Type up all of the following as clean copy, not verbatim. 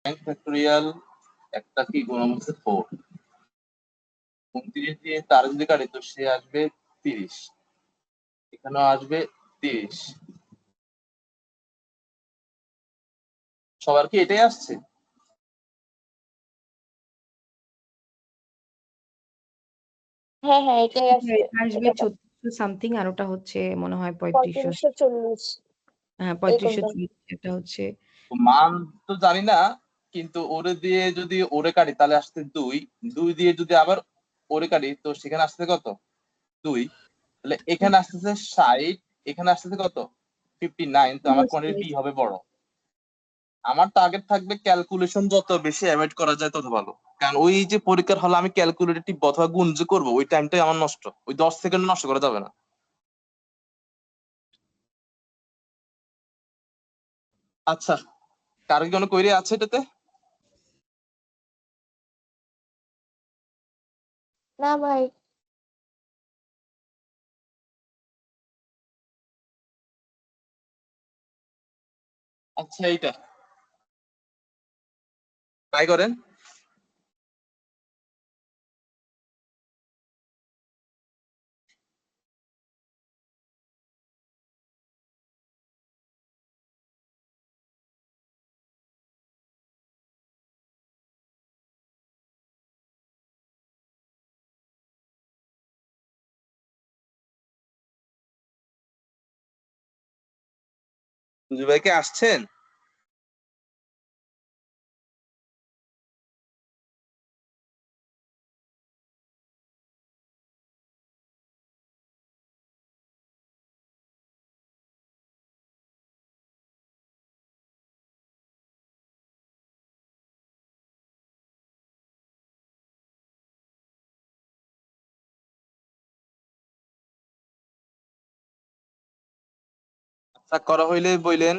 9 factorial একটা কি গুণ হচ্ছে 4, 29 দিয়ে তার যদি কাটি তো সে আসবে 30, এখানেও আসবে 30। সবার কি এটাই আসছে? হ্যাঁ হ্যাঁ এটাই আসবে। আসবে এটা 3400 সামথিং, আর ওটা হচ্ছে মনে হয় 3500। 3540 হ্যাঁ, এরকমটা। 3540 এটা হচ্ছে। তো মান তো জানি না, কিন্তু ওরে দিয়ে যদি ওরে কাটি তাহলে আসছে 2, 2 দিয়ে যদি আবার ওরে কাটি তো সেখানে আসছে কত? 2। তাহলে এখানে আসতেছে 60, এখানে আসতেছে কত? 59। তো আমার কোয়ান্টিটি বি হবে বড়। আমার টার্গেট থাকবে ক্যালকুলেশন যত বেশি অ্যাভয়েড করা যায় তত ভালো, কারণ ওই যে পরীক্ষার হলে আমি ক্যালকুলেটিভ অথবা গুণ যে করবো ওই টাইমটাই আমার নষ্ট, ওই 10 সেকেন্ড নষ্ট করা যাবে না। আচ্ছা, কারো কি কোনো কোয়েরি আছে এটাতে? না ভাই। আচ্ছা, এইটা ট্রাই করেন। সুজু ভাই কি আসছেন? আচ্ছা, করা হইলে বইলেন।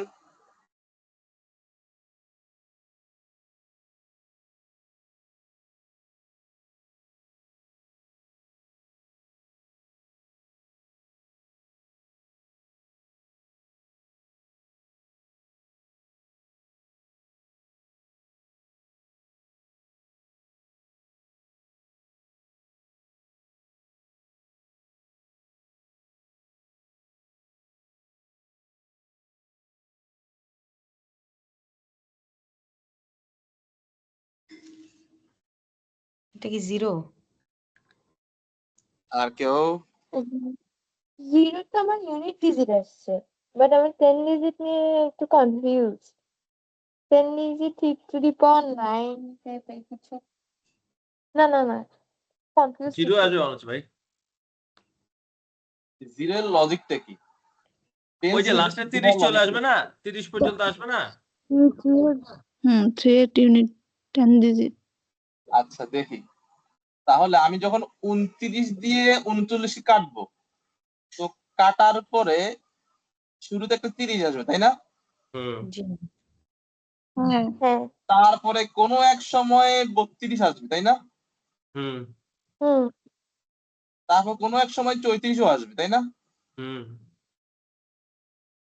এটা কি 0? আর কেউ? জিরো তো আমার ইউনিট ডিজিট আসছে, বাট আমি 10 ডিজিট নিয়ে একটু কনফিউজ। 10 ডিজিট 3 টু দি পাওয়ার 9 টাইপের কিছু। না না না, কনফিউজ। জিরো আসবে মানুষ ভাই। জিরো এর লজিকটা কি? ওই যে লাস্টে 30 চলে আসবে না, 30 পর্যন্ত আসবে না। 3 ইউনিট 10 ডিজিট। আচ্ছা, দেখি তাহলে আমি যখন 29 দিয়ে 39 কাটবো, তো কাটার পরে শুরুতে একটা 30 আসবে, তাই না? জি। হ্যাঁ হ্যাঁ। তারপরে কোনো এক সময় 32 আসবে, তাই না? হুম হুম তারপর কোনো এক সময় 34ও আসবে, তাই না? হুম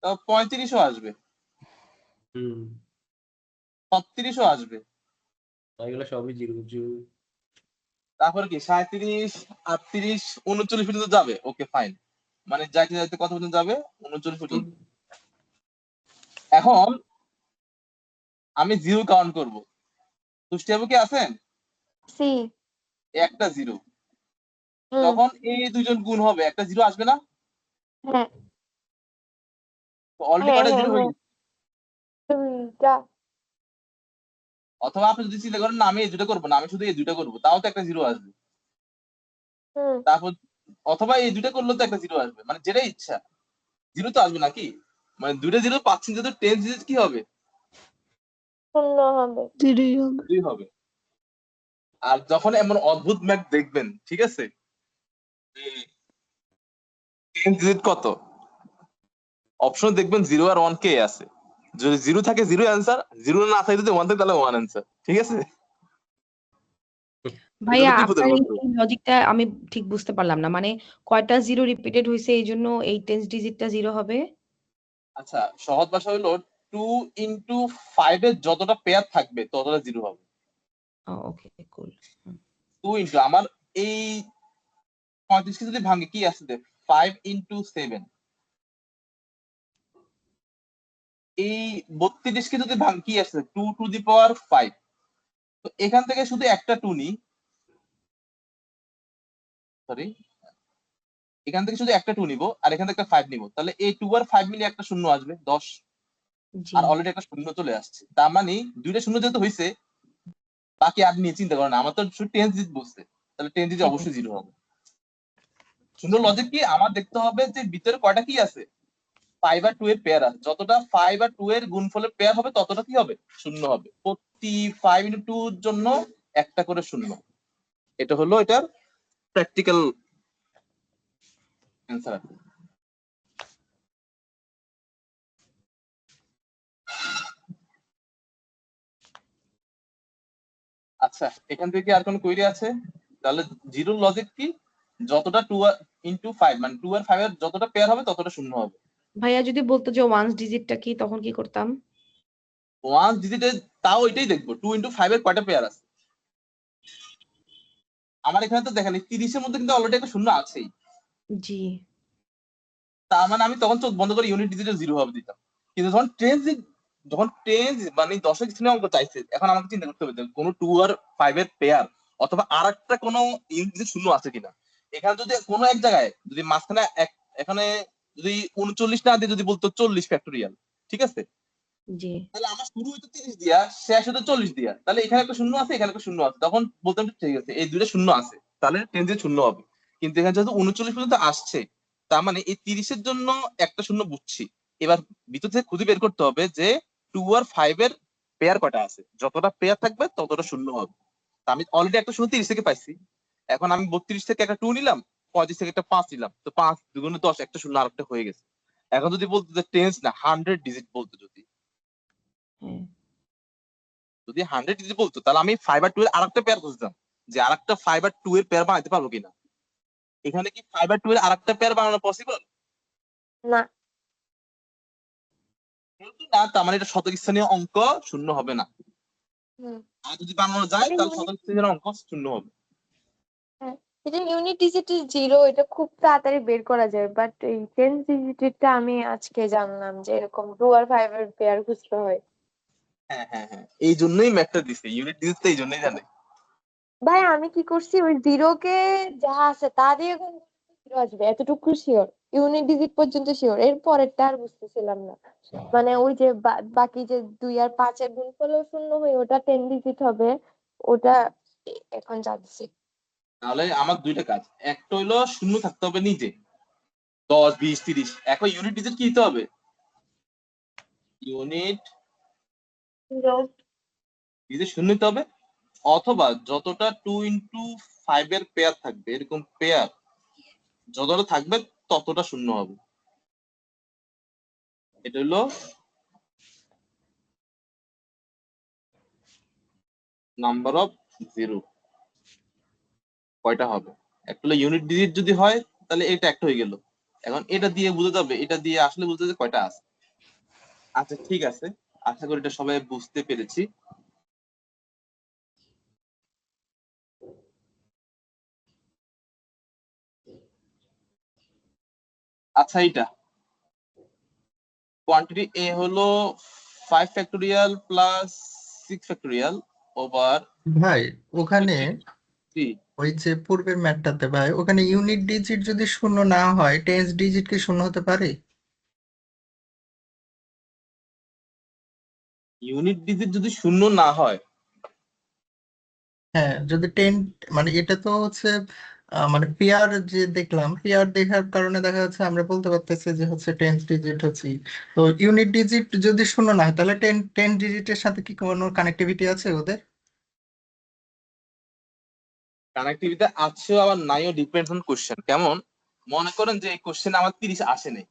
তারপর 35ও আসবে, হুম 36ও আসবে। এগুলো সবই জিরো জিরো। তারপরে কি 37, 38, 39 পর্যন্ত যাবে। ওকে, ফাইন। মানে যাইতে যাইতে কত পর্যন্ত যাবে? 39 পর্যন্ত। এখন আমি জিরো কাউন্ট করব। তুষ্টিয়াবু কি আছেন? সি। একটা জিরো। হুম তখন এই দুইজন গুণ হবে, একটা জিরো আসবে না? হ্যাঁ তো অলরেডি হ্যাঁ কয়টা হ্যাঁ জিরো হয়ে হ্যাঁ গেছে। দুইটা। অথবা আপনি যদি চিন্তা করেন না আমি এই দুটো করবো না, আমি শুধু এই দুটো করবো, তাও তো একটা জিরো আসবে। হুম তারপর অথবা এই দুটো করলেও তো একটা জিরো আসবে, মানে যেটাই ইচ্ছা জিরো তো আসবে নাকি? মানে দুটো জিরো পাচ্ছেন, যেহেতু 10 ডিজিট কি হবে? শূন্য হবে। 0 হবে। 2 হবে। আর যখন এমন অদ্ভুত ম্যাথ দেখবেন, ঠিক আছে, 10 ডিজিট কত, অপশন দেখবেন 0 আর 1 কে আছে। যদি জিরো থাকে জিরো অ্যান্সার, জিরো না থাকে যদি 1 থাকে তাহলে 1 অ্যান্সার, ঠিক আছে? ভাইয়া এটা তো আপনার বিপদের মতো। এই লজিকটা আমি ঠিক বুঝতে পারলাম না, মানে কয়টা জিরো রিপিটেড হয়েছে এই জন্য এই 10 ডিজিটটা 0 হবে? আচ্ছা, সহজ ভাষা হলো 2 ইন্টু 5 এর যতটা পেয়ার থাকবে ততটা 0 হবে। ওকে কুল। 2 ইন্টু আমার এই 35 কে যদি ভাঙে কি আসছে 5 ইন্টু 7, এই 32 কে যদি ভাঙ কি আসছে 2 টু দি পাওয়ার 5। তো এখান থেকে শুধু একটা 2 নিই, সরি এখান থেকে শুধু একটা 2 নিব আর এখান থেকে একটা 5 নিব, তাহলে এই 2 আর 5 মিলে একটা শূন্য আসবে 10, জি আর অলরেডি একটা শূন্য চলে আসছে। তার মানে দুইটা শূন্য যেহেতু হয়েছে, বাকি আর নিয়ে চিন্তা করেন, আমার তো শুধু 10 ডিজিট বলছে, তাহলে 10 ডিজিট হ্যাঁ। অবশ্যই 0 হবে। শূন্য লজিক কি, আমার দেখতে হবে যে ভিতরে কয়টা কি আছে, 5 আর 2 এর পেয়ার আছে, যতটা 5 আর 2 এর গুণফলের পেয়ার হবে ততটা কি হবে, শূন্য হবে। প্রতি 5 ইনটু 2 এর জন্য একটা করে শূন্য। এটা হলো এটার প্র্যাকটিক্যাল অ্যান্সার। আচ্ছা, এখান থেকে আর কোন কোয়েরি আছে? তাহলে জিরোর লজিক কি, যতটা 2 ইনটু 5 মানে 2 আর 5 এর যতটা পেয়ার হবে ততটা শূন্য হবে। ভাইয়া যদি বলতো যে ওয়ান্স ডিজিটটা কি, তখন কি করতাম? 1 ডিজিটে তাও এটাই দেখবো 2 ইনটু 5 এর কয়টা পেয়ার আছে। আমার এখানে তো দেখেন 30 এর মধ্যে কিন্তু অলরেডি একটা শূন্য আছেই, জি তার মানে আমি তখন চোখ বন্ধ করে ইউনিট ডিজিটে 0 ভাবে দিতাম। কিন্তু যখন টেন মানে 10 স্থানীয় অঙ্ক চাইছে, এখন আমাকে চিন্তা করতে হবে যে কোনো 2 আর 5 এর পেয়ার অথবা আর একটা কোনো ইউনিট ডিজিট শূন্য আছে কিনা। এখানে যদি কোনো এক জায়গায় যদি মাঝখানে এখানে যদি 39 না দিয়ে যদি বলতো 40 ফ্যাক্টোরিয়াল, ঠিক আছে, জি তাহলে আমার শুরু হইতো 30 দিয়া, শেষ হতো 40 দিয়া, তাহলে এখানে একটা শূন্য আছে এখানে একটা শূন্য আছে, তখন বলতাম যে ঠিক আছে এই দুইটা শূন্য আছে, তাহলে 10 দিয়ে শূন্য হবে। কিন্তু এখানে যেহেতু 39 পর্যন্ত আসছে, তার মানে এই 30 এর জন্য একটা শূন্য বুঝছি। এবার ভিতর থেকে খুঁজে বের করতে হবে যে 2 আর 5 এর পেয়ার কয়টা আছে, যতটা পেয়ার থাকবে ততটা শূন্য হবে। তা আমি অলরেডি একটা শূন্য 30 থেকে পাইছি, এখন আমি 32 থেকে একটা 2 নিলাম, 35 থেকে একটা 5 নিলাম, তো 5 2 10, একটা শূন্য আরেকটা হয়ে গেছে। এখন যদি বলতো যে টেন্স না 100 ডিজিট বলতো, হ্যাঁ যদি 100 ডিজিট বলতো, তাহলে আমি 5 আর 2 এর আরেকটা পেয়ার খুঁজতাম যে আরেকটা 5 আর 2 এর পেয়ার বানাতে পারবো কিনা। এখানে কি 5 আর 2 এর আরেকটা পেয়ার বানানো পসিবল? না। যেহেতু না, তার মানে এটা শতক স্থানীয় অঙ্ক শূন্য হবে না। হুম। আর যদি বানানো যায় এটা তাহলে unit- শতক স্থানীয় অঙ্ক শূন্য হবে। হ্যাঁ, এটা ইউনিট ডিজিটের 0, এটা খুব তাড়াতাড়ি বের করা যায়, বাট এই 10 ডিজিটেরটা আমি আজকে জানলাম যে এরকম 2 আর 5 এর পেয়ার খুঁজতে হয়। হ্যাঁ হ্যাঁ হ্যাঁ, এই জন্যই ম্যাথটা দিছে, ইউনিট ডিজিট তো এই জন্যই জানে। ভাই আমি কি করছি, ওই 0 কে যা আছে তা দিয়ে গুণ করলে 0 আসবে এতটুকু শিওর, ইউনিট ডিজিট পর্যন্ত শিওর, এর পরেরটা আর বুঝতেছিলাম না। মানে ওই যে বাকি যে 2 আর 5 এর গুণফলও শূন্য হয়ে ওটা 10 ডিজিট হবে, ওটা এখন জানছি। তাহলে আমার দুইটা কাজ, একটা হইলো শূন্য থাকতে হবে নিজে 10 20 30, এখন ইউনিট ডিজিট কি দিতে হবে, ইউনিট ডিজিট শূন্য দিতে হবে, অথবা যতটা 2 ইনটু 5 এর পেয়ার থাকবে, এরকম পেয়ার যতটা থাকবে ততটা শূন্য হবে। এটা হলো নাম্বার অফ জিরো, কয়টা হবে। একটা হলো ইউনিট ডিজিট যদি হয় তাহলে এটা একটা হয়ে গেল, এখন এটা দিয়ে বুঝতে হবে, এটা দিয়ে আসলে বুঝতে হবে কয়টা আছে। আচ্ছা ঠিক আছে, আশা করি এটা সবাই বুঝতে পেরেছি। আচ্ছা, এইটা কোয়ান্টিটি এ হলো 5 ফ্যাক্টোরিয়াল প্লাস 6 ফ্যাক্টোরিয়াল ওভার ভাই ওখানে 3। ওই যে পূর্বের ম্যাথটাতে ভাই ওখানে ইউনিট ডিজিট যদি শূন্য না হয় টেন্স ডিজিট কি শূন্য হতে পারে? ইউনিট ডিজিট যদি শূন্য না হয়, হ্যাঁ যদি মানে এটা তো হচ্ছে মানে পেয়ার যে দেখলাম পেয়ার দেখার কারণে দেখা যাচ্ছে আমরা বলতে পারতেছি যে হচ্ছে টেন্স ডিজিট হচ্ছে। তো ইউনিট ডিজিট যদি শূন্য না হয় তাহলে টেন ডিজিটের সাথে কি কোনো কানেক্টিভিটি আছে ওদের? কানেক্টিভিটি আছেও আবার নাইও, ডিপেন্ডস অন কোশ্চেন। কেমন, মনে করেন যে এই কোশ্চেন আমার 30 আসে নাই,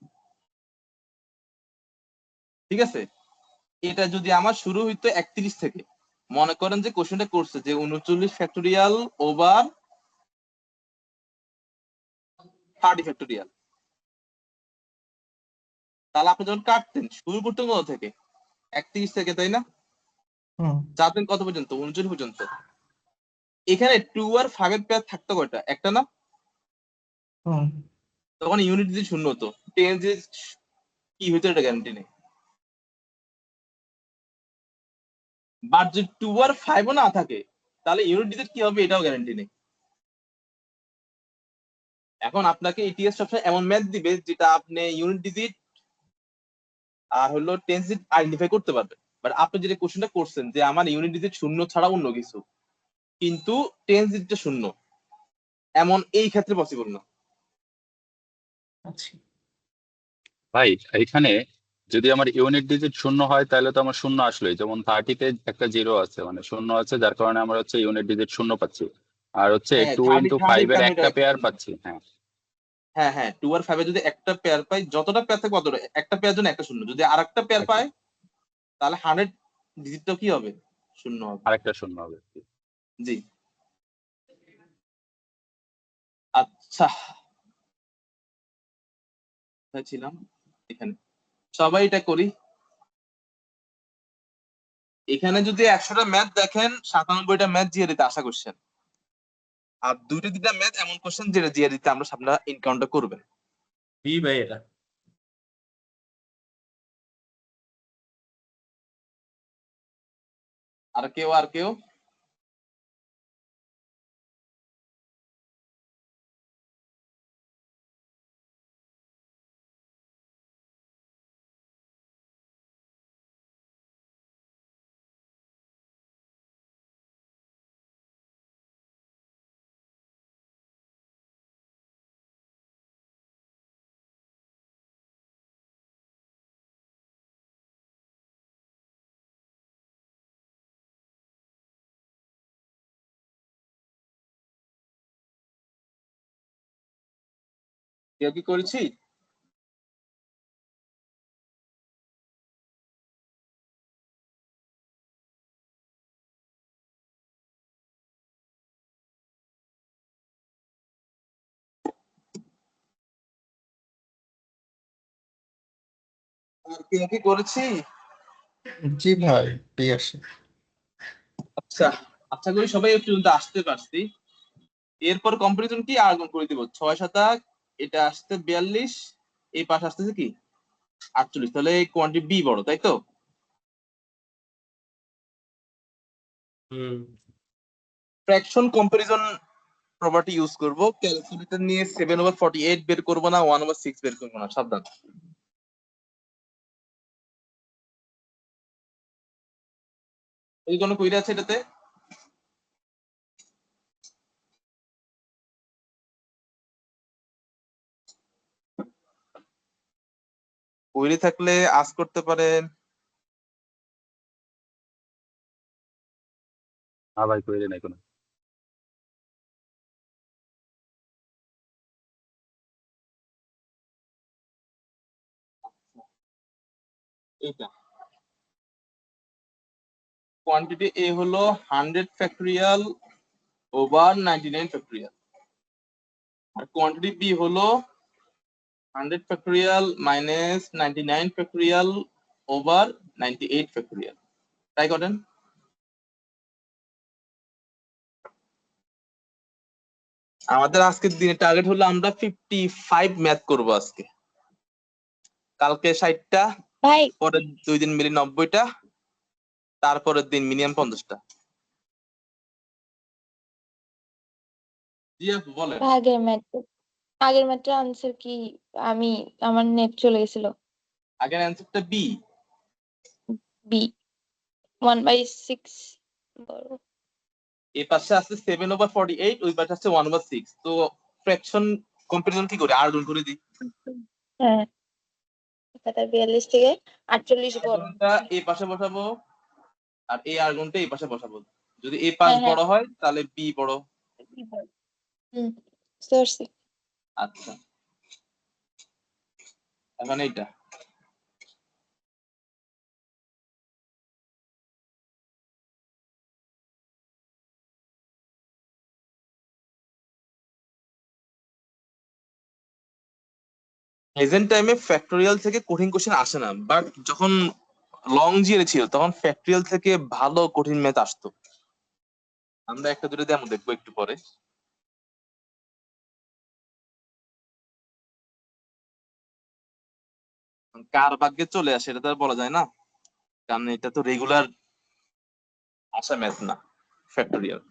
ঠিক আছে, এটা যদি আমার শুরু হইতো 31 থেকে, মনে করেন যে কোশ্চেনটা করছে যে 39 ফ্যাক্টোরিয়াল ওভার 30 ফ্যাক্টোরিয়াল, তাহলে আপনি যখন কাটতেন শুরু করতেন কোথা থেকে, 31 থেকে, তাই না? হুম যাতেন কত পর্যন্ত? 39 পর্যন্ত। এখানে 2 আর 5 এর পেয়ার থাকতো কয়টা? একটা না? হুম তখন ইউনিট যদি শূন্য হতো, 10 যে কি হইতো এটা গ্যারান্টি নেই। বাট যদি 2 আর 5 ও না থাকে, তাহলে ইউনিট ডিজিট কি হবে এটাও গ্যারান্টি নেই। এখন আপনাকে ইটিএস সবসময় এমন ম্যাথ দিবে যেটা আপনি ইউনিট ডিজিট আর হলো 10 ডিজিট আইডেন্টিফাই করতে পারবেন। বাট আপনি যেটা কোশ্চেনটা করছেন যে আমার ইউনিট ডিজিট শূন্য ছাড়া অন্য কিছু, কিন্তু 10 ডিজিটটা শূন্য, এমন এই ক্ষেত্রে পসিবল না। আচ্ছা ভাই এখানে যদি আমার ইউনিট ডিজিট শূন্য হয় তাহলে তো আমার শূন্য আসলোই, যেমন 30-তে একটা জিরো আছে, মানে শূন্য আছে, যার কারণে আমরা হচ্ছে ইউনিট ডিজিট শূন্য পাচ্ছি। আর হচ্ছে হ্যাঁ, 2 30 ইন্টু 30 ফাইভ এর কারণে এটা একটা পেয়ার শূন্য। পাচ্ছি। হ্যাঁ হ্যাঁ হ্যাঁ, 2 আর 5 এ যদি একটা পেয়ার পাই, যতটা পেয়ার থাকবে অতটা, একটা পেয়ার জন্য একটা শূন্য। যদি আরেকটা পেয়ার একটা পায় তাহলে 100 ডিজিটটা কি হবে? শূন্য হবে। আরেকটা শূন্য হবে। জি। আচ্ছা, কোথায় ছিলাম? এখানে। সবাই এটা করি। এখানে যদি 100টা ম্যাথ দেখেন, 97টা ম্যাথ জিয়ে দিতে আশা করছেন। আর 2-3টা ম্যাথ এমন কোশ্চেন যেটা জিয়ে দিতে আমরা আপনারা এনকাউন্টার করবেন। কি ভাই এটা? আর কেউ? আর কেউ? কেউ কি করেছি? আর কেউ কি করেছি? জি ভাই পিয়াসে। আচ্ছা, আশা করি সবাই একটু আসতে পারছি। এরপর কম্পারিজন কি আর গুণ করে দিব। 6 7 এটা আসতে 42, এই পাশে আসতেছে কি 48, তাহলে কোয়ান্টিটি বি বড়, তাই তো? হুম। ফ্র্যাকশন কম্পারিজন প্রপার্টি ইউজ করব। ক্যালকুলেটর নিয়ে 7/48 বের করব না, 1/6 বের করব না, সাবধান। এই কোনো কুইরি আছে এটাতে? কুইরি থাকলে আজ করতে পারেন। হ্যাঁ ভাই, কোয়েরি নাই কোনো। এইটা কোয়ান্টিটি এ হলো 100 ফ্যাক্টরিয়াল ওভার 99 ফ্যাক্টরিয়াল, আর কোয়ান্টিটি বি হলো 100 factorial minus 99 factorial over 98 factorial. Try করেন। আমাদের আজকের দিনে টার্গেট হলো আমরা 55 ম্যাথ করব আজকে। কালকে 60টা, ভাই পরের 2 দিন মিলে 90টা, তারপরের দিন মিনিমাম 50টা। জি আপু বলেন। আগের ম্যাথের আনসার কি? আমি আমার নেট চলে গেছিল। আগের অ্যান্সারটা বি। বি 1/6 বড়। এই পাশে আছে 7/48, ওই পাশে আছে 1/6। তো ফ্র্যাকশন কম্পারিজন কি করে? আর গুণ করে দিই। হ্যাঁ, এটা 42 থেকে 48 আর বড়। গুণটা এই পাশে বসাবো, আর এই আর গুণটা এই পাশে বসাবো। যদি এই পাশ হ্যাঁ হ্যাঁ, বড় হয় তাহলে বি বড়। বি বড়। হুম, সরছি। আচ্ছা, এখন এইটা প্রেজেন্ট টাইমে ফ্যাক্টোরিয়াল থেকে কঠিন কোশ্চেন আসে না, বাট যখন লং জিএ ছিল তখন ফ্যাক্টরিয়াল থেকে ভালো কঠিন ম্যাথ আসতো। আমরা একটা দুটো ডেমো দেখবো একটু পরে। কার ভাগ্যে চলে আসে এটা তো আর বলা যায় না, কারণ এটা তো রেগুলার আসা ম্যাথ না, ফ্যাক্টরিয়াল।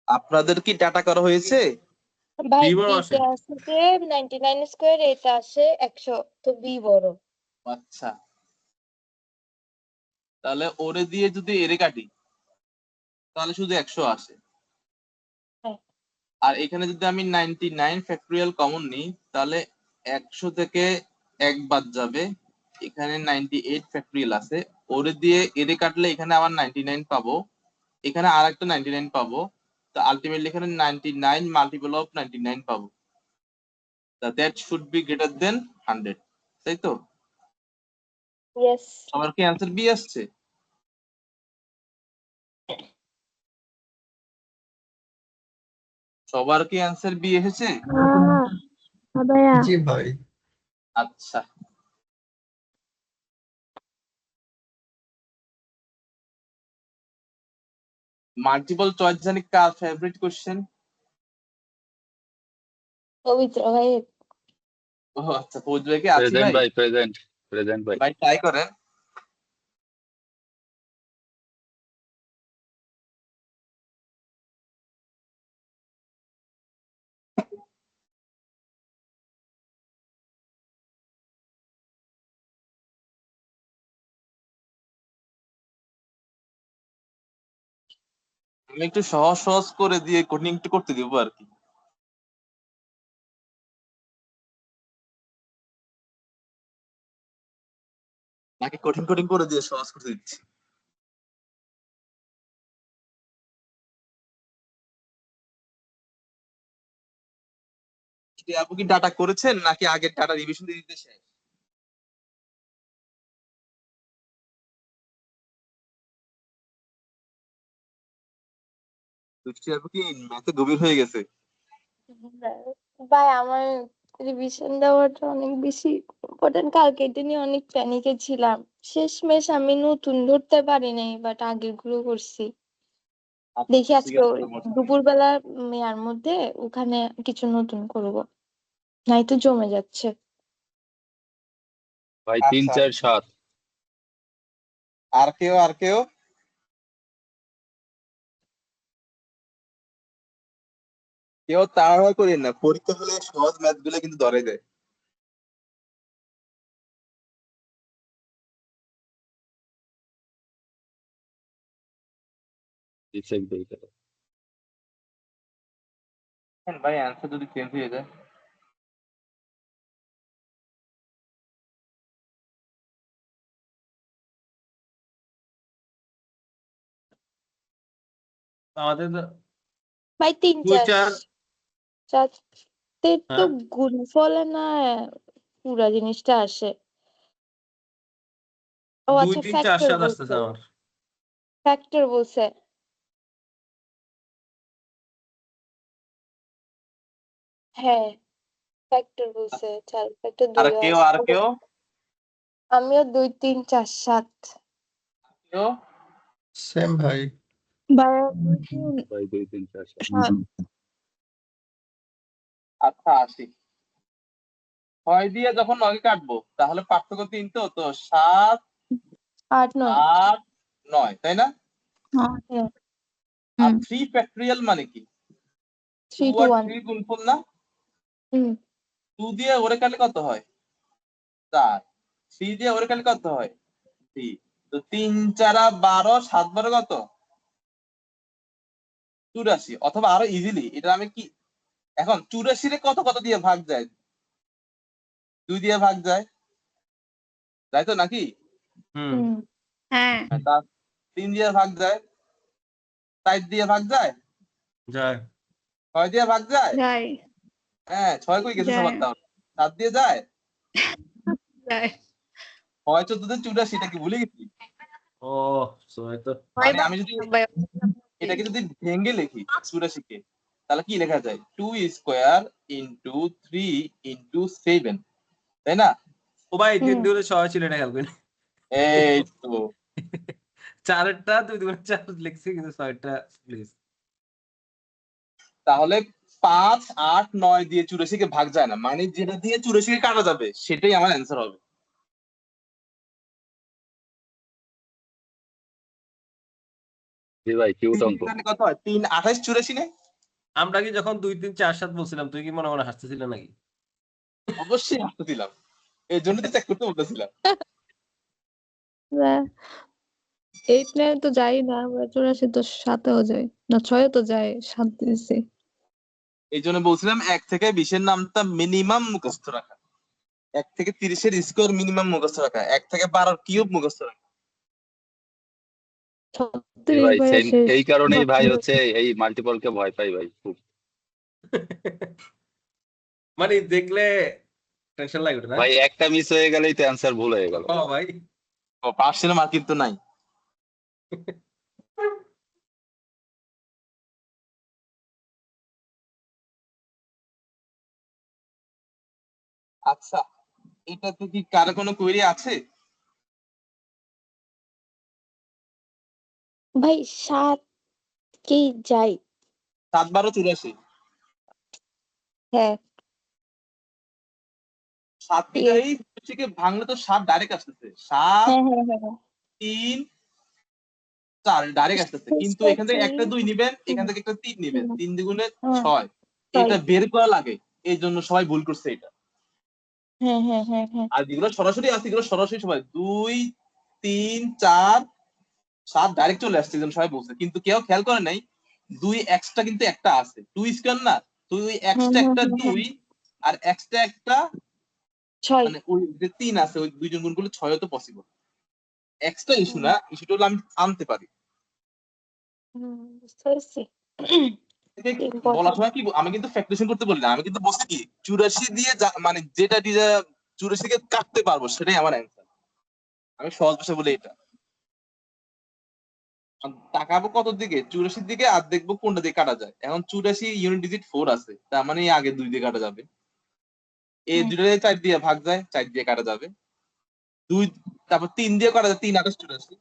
আপনাদের কি ডাটা করা হয়েছে? ভাই বি বড় বিতে আসে। আছে যে 99 স্কোয়ার, এটা আসে 100, তো বি বড়। আচ্ছা, তাহলে ওরে দিয়ে যদি এরে কাটি তাহলে শুধু 100 আসে। হ্যাঁ। আর এখানে যদি আমি 99 ফ্যাক্টরিয়াল কমন নিই তাহলে 100 থেকে 1 বাদ যাবে, এখানে 98 ফ্যাক্টরিয়াল আছে। ওরে দিয়ে এরে কাটলে এখানে আবার 99 পাবো, এখানে আর একটা 99 পাবো। তো আলটিমেটলি এখানে 99 মাল্টিপল অফ 99 পাবো। That should be greater than 100, তাই তো? ইয়েস। সবার কি অ্যান্সার বি আসছে? সবার কি অ্যান্সার বি এসেছে? ভাইয়া জি ভাই। আচ্ছা, মাল্টিপল চয়েস জানি কার ফেভারিট কোশ্চেন? পবিত্র ভাই। ও আচ্ছা, ফৌজ ভাই কি আছি প্রেজেন্ট ভাই? ভাই, প্রেজেন্ট ভাই। ভাই ট্রাই করেন। আমি একটু সহজ সহজ করে দিয়ে কঠিন একটু করতে দিব আর কি। নাকি কঠিন কঠিন করে দিয়ে সহজ করতে দিচ্ছি? আপনি কি ডাটা করেছেন নাকি আগের ডাটা রিভিশন দিয়ে দিতে শেষ? দৃষ্টি আপু কি ম্যাথে গভীর হয়ে গেছে? ভাই আমার রিভিশন দেওয়াটা অনেক বেশি ইম্পর্টেন্ট, কালকে এটা নিয়ে অনেক প্যানিকে ছিলাম। শেষমেশ আমি নতুন ধরতে পারি নাই, বাট আগের গুলো করছি। আচ্ছা, দেখি ঠিক আজকে আছে, ওই সমস্যা নেই। দুপুরবেলা ইয়ার মধ্যে ওখানে কিছু নতুন করব, নাই তো জমে যাচ্ছে। ভাই আচ্ছা, 3 4 7। আর কেউ আর কেউ? কেউ তাড়াহুড়া করেন না, পরীক্ষা হলে সহজ ম্যাথ গুলো কিন্তু ধরে দেয়। চেক দেই তাহলে। ভাই অ্যান্সার যদি চেঞ্জ হয়ে যায়? আমাদের ভাই 3 2 4 4 চারটের তো হ্যাঁ গুণফলে না পুরা জিনিসটা আসে। ও 2 আচ্ছা, 3 4 ফ্যাক্টর 7 বলছে, আসতেছে আমার। ফ্যাক্টর বলছে। হ্যাঁ, ফ্যাক্টর বলছে, 4 ফ্যাক্টর আর 2 কেউ আর আসছে। কেউ? আমিও 2 3 4 7। কেউ? সেম ভাই। ভাইয়া ভাই 2 3 4 7। আচ্ছা, আসি। 6 দিয়ে যখন 9 কাটবো তাহলে পার্থক্য 3, তো তো 7 8 9। 8 9, তাই না? হ্যাঁ, আর 3 ফ্যাক্টরিয়াল মানে কি? 2 3 to আর 1। 3 গুণফল না? হুম 2 দিয়ে ওরে কাটলে কত হয়? 4। 3 দিয়ে ওরে কাটলে কত হয়? 3। তো 3 4 12, 7 12 কত? 84। অথবা আরো ইজিলি এটা আমি কি, এখন 84 রে কত কত দিয়ে ভাগ যায়? 2 দিয়ে ভাগ যায়, তাই তো নাকি? হুম হুম হ্যাঁ তা 3 দিয়ে ভাগ যায়, 4 দিয়ে ভাগ যায়, যায় 6 দিয়ে ভাগ যায়। যাই হ্যাঁ, 6 কই গেছে যায় সবার? তাহলে 7 দিয়ে যায়। যায়। 6 14 এটা কি ভুলে গেছি? ও সবাই তো মানে আমি যদি ভাইয়া এটাকে যদি ভেঙে লিখি 84 কে, তাহলে কি লেখা যায়? 2 স্কোয়ার ইন্টু 3 ইন্টু 7, তাই না? ও ভাই 3 হুম দুগুণে 6 ছিল, এটা খেয়াল করি। এই তো 4টা 2 দুগুণে 4 লিখছি, কিন্তু 6টা প্লিজ। তাহলে 5 8 9 দিয়ে 84 কে ভাগ যায় না, মানে যেটা দিয়ে 84 কে কাটা যাবে সেটাই আমার অ্যান্সার হবে। জি ভাই, কিউট 3 অঙ্ক। মানে কত হয়? 3 28 84 না? আমরা কি যখন 2 3 4 7 বলছিলাম, তুই কি মনে মনে হাসতেছিল নাকি? অবশ্যই হাসতে দিলাম, এই জন্য তো চেক করতে বলতেছিলাম। 8 9 তো যাই না, 84 তো 7-এও যায় না, 6-এ তো যায়, 7 দিয়েছি। এই জন্য বলছিলাম 1 থেকে 20-এর নামটা মিনিমাম মুখস্থ রাখা, 1 থেকে 30-এর স্কোর মিনিমাম মুখস্থ রাখা, 1 থেকে 12 কিউব মুখস্থ রাখা। জি 36 ভাই, ভাইয়া সেম শেষ। এই কারণেই ভাই 72 হচ্ছে এই মাল্টিপলকে ভয় পাই ভাই খুব। মানে দেখলে টেনশন লাগে ওঠে না? ভাই একটা মিস হয়ে গেলেই তো অ্যান্সার ভুল হয়ে গেল। ও ভাই, ও পার্সেন্ট মার্ক কিন্তু নাই। আচ্ছা, এটাতে কি কারো কোনো কোয়েরি আছে? ভাই 7 কেই যাই। 7 12 84, হ্যাঁ 7 ঠিক থেকে আছে। এই থেকে ভাঙলে তো 7 ডাইরেক্ট আসতেছে, 7 হ্যাঁ হ্যাঁ হ্যাঁ হ্যাঁ 3 4 ডাইরেক্ট আসতেছে, কিন্তু এখান থেকে একটা 2 নিবেন, এখান হুম, থেকে একটা 3 নিবেন, হুম, 3 দ্বিগুণে হুম, 6, sorry, এটা বের করা লাগে, এই জন্য সবাই ভুল করছে এটা। হ্যাঁ হ্যাঁ হ্যাঁ হ্যাঁ আর যেগুলো সরাসরি আছে এগুলো সরাসরি সবাই 2 3 4 7 ডাইরেক্ট চলে আসছে, এই জন্য সবাই বলছে, কিন্তু কেউ খেয়াল করে নাই 2 এক্সট্রা কিন্তু একটা আছে, 2 স্কয়ার না, 2 হুম এক্সট্রা হুম একটা হুম 2 হুম আর এক্সট্রা একটা, 6 মানে ওই যে 3 আছে ওই দুইজন গুণ করলে 6 তো পসিবল। এক্সট্রা ইস্যু না, ইস্যুটা হলো আমি আনতে পারি। বুঝতে পারছি। এটাকে বলার ইম্পর্টেন্ট। সময় কি আমি কিন্তু ফ্যাক্টরেশন করতে বলি না, আমি কিন্তু বলছি কি 84 দিয়ে মানে যেটা দিয়ে 84 কে কাটতে পারবো সেটাই আমার অ্যান্সার। আমি সহজ ভাষা বলি এটা। আর তাকাবো কত দিকে? 84 দিকে, আর দেখবো কোনটা দিয়ে কাটা যায়। এখন 84 ইউনিট ডিজিট 4 আছে, তার মানে আগে 2 দিয়ে কাটা যাবে। এই হুম, দুটো 4 দিয়ে ভাগ যায়, 4 দিয়ে কাটা যাবে। 2 তারপর 3 দিয়ে কাটা যায়, 3 28 84।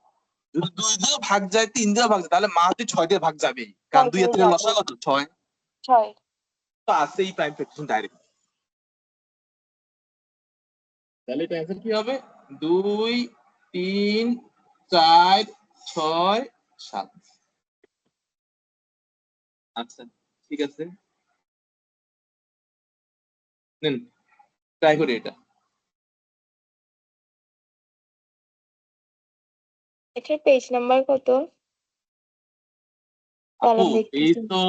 যদি 2 দিয়ে ভাগ যায়, 3 দিয়ে ভাগ যায়, তাহলে মাঝে 6 দিয়ে ভাগ যাবেই, কারণ 6 2 এর দিয়ে থেকে যাবে। লসাগু কত? 6। 6 তো আছেই প্রাইম ফ্যাক্টরেশন ডাইরেক্ট। তাহলে এটা অ্যান্সার কি হবে? 2 3 4 6 7। আচ্ছা, ঠিক আছে, নেন ট্রাই করি এটা। এটার পেজ নাম্বার কত? আপু দাঁড়ান এই দেখতেছি। তো,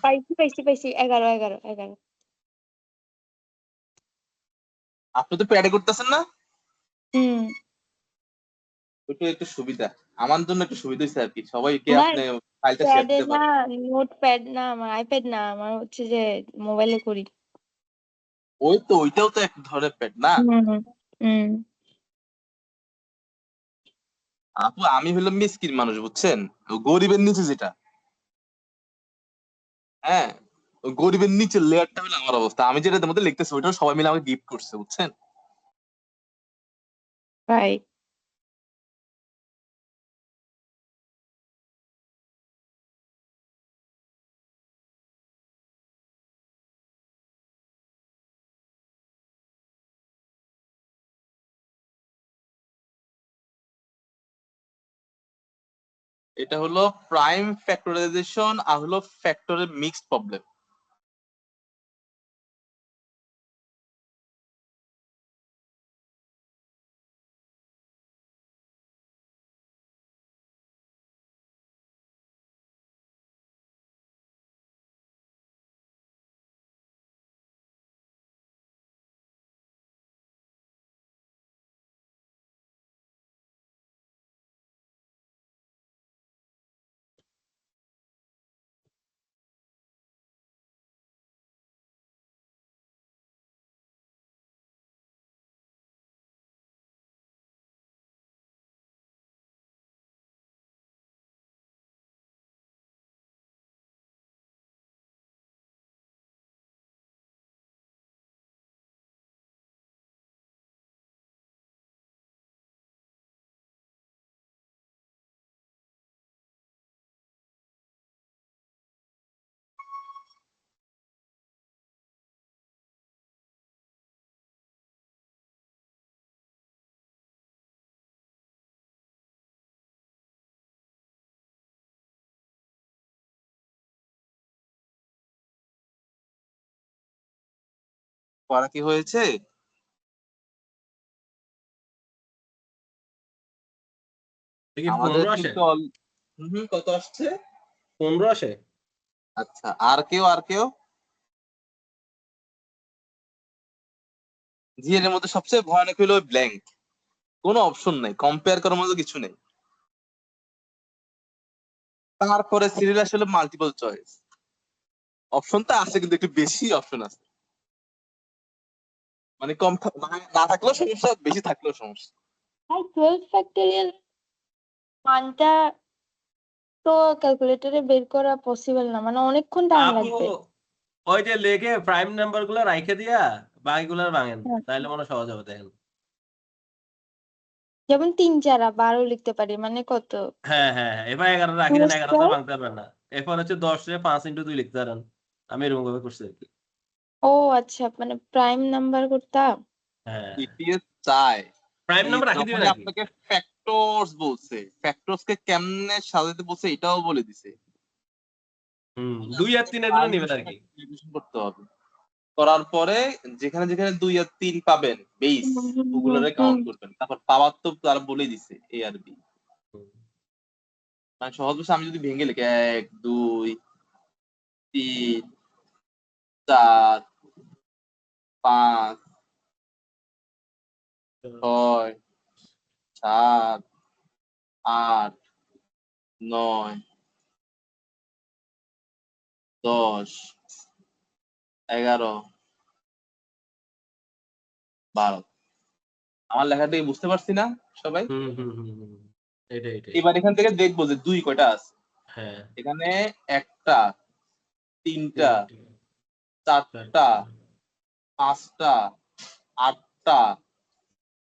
পাইছি পাইছি পাইছি, 11 11 11। আপনি তো প্যাডে করতেছেন না, হুম, ওইটা একটু সুবিধা, আমার জন্য একটু সুবিধা হয়েছে আর কি, সবাইকে আমার আপনি ফাইলটা শেয়ার প্যাডে দিতে না, পারেন। নোট প্যাড না, আমার আইপ্যাড না, আমার হচ্ছে যে মোবাইলে করি। ওই তো ওইটাও তো এক ধরনের প্যাড না? হুম হুম আপু আমি হলো মিসকিন মানুষ, বুঝছেন, ও গরিবের নিচে যেটা, হ্যাঁ, ওই গরিবের নিচের লেয়ারটা হলো আমার অবস্থা, আমি যেটার মধ্যে লিখতেছি ওইটাও সবাই মিলে আমাকে গিফট করছে, বুঝছেন। রাইট। এটা হলো প্রাইম ফ্যাক্টরাইজেশন আর হলো ফ্যাক্টরের মিক্সড প্রবলেম। পড়া কি হয়েছে? এটা কি আমাদের 15 আসে? কিন্তু কত আসছে? 15 আসে? আচ্ছা, আর কেউ জিএন এর মধ্যে সবচেয়ে ভয়ানক হলো ব্ল্যাঙ্ক, কোনো অপশন নেই, কম্পেয়ার করার মতো কিছু নেই। তারপরে সিরিয়াল আসলে মাল্টিপল চয়েস, অপশন তো আছে কিন্তু একটু বেশি অপশন আছে, মানে না থাকলেও সমস্যা, বেশি থাকলেও সমস্যা। ভাই 12 ফ্যাক্টোরিয়াল মানটা তো ক্যালকুলেটরে বের করা পসিবল না, মানে অনেকক্ষণ টাইম আপু লাগবে। ওই যে লেখে প্রাইম নাম্বার গুলো রাইখে দিয়া বাকিগুলো ভাঙেন, হ্যাঁ। তাইলে মনে হয় সহজ হবে। দেখেন, যেমন 3 4 12 লিখতে পারি, মানে কত? হ্যাঁ হ্যাঁ হ্যাঁ, এবার 11 রাখি 2 দেন, 11 তো আর স্কয়ার। ভাঙতে পারবেন না। এরপর হচ্ছে 10 রে 5 × 2 লিখতে পারেন। আমি এরকম ভাবে করছি আর কি। ও আচ্ছা, মানে প্রাইম নাম্বার করতাম। হ্যাঁ, ইটিএস চায় প্রাইম কি, নাম্বার রাখি দিবেন যখনই আর কি। আপনাকে ফ্যাক্টরস বলছে, ফ্যাক্টরস কে কেমনে সাজাতে বলছে এটাও বলে দিছে। 2 আর 3 এর জন্য নেবেন আর কি। ক্যালকুলেশন করতে হবে, করার পরে যেখানে যেখানে 2 আর 3 পাবেন বেস, ওগুলোরে কাউন্ট করবেন, তারপর পাওয়ার তো তারা বলে দিছে এ আর বি। হুম। মানে সহজ ভাষা আমি যদি ভেঙে লিখি 1 2 3 4 5 6 7 8 9 10 11 12। আমার লেখাটা কি বুঝতে পারছি না সবাই? হুম হুম হুম হুম হুম। এটাই এটাই। এবার এখান থেকে দেখবো যে 2 কয়টা আছে। হ্যাঁ, এখানে 1টা 3টা 3টে 4টা 4টে 5টা 8টা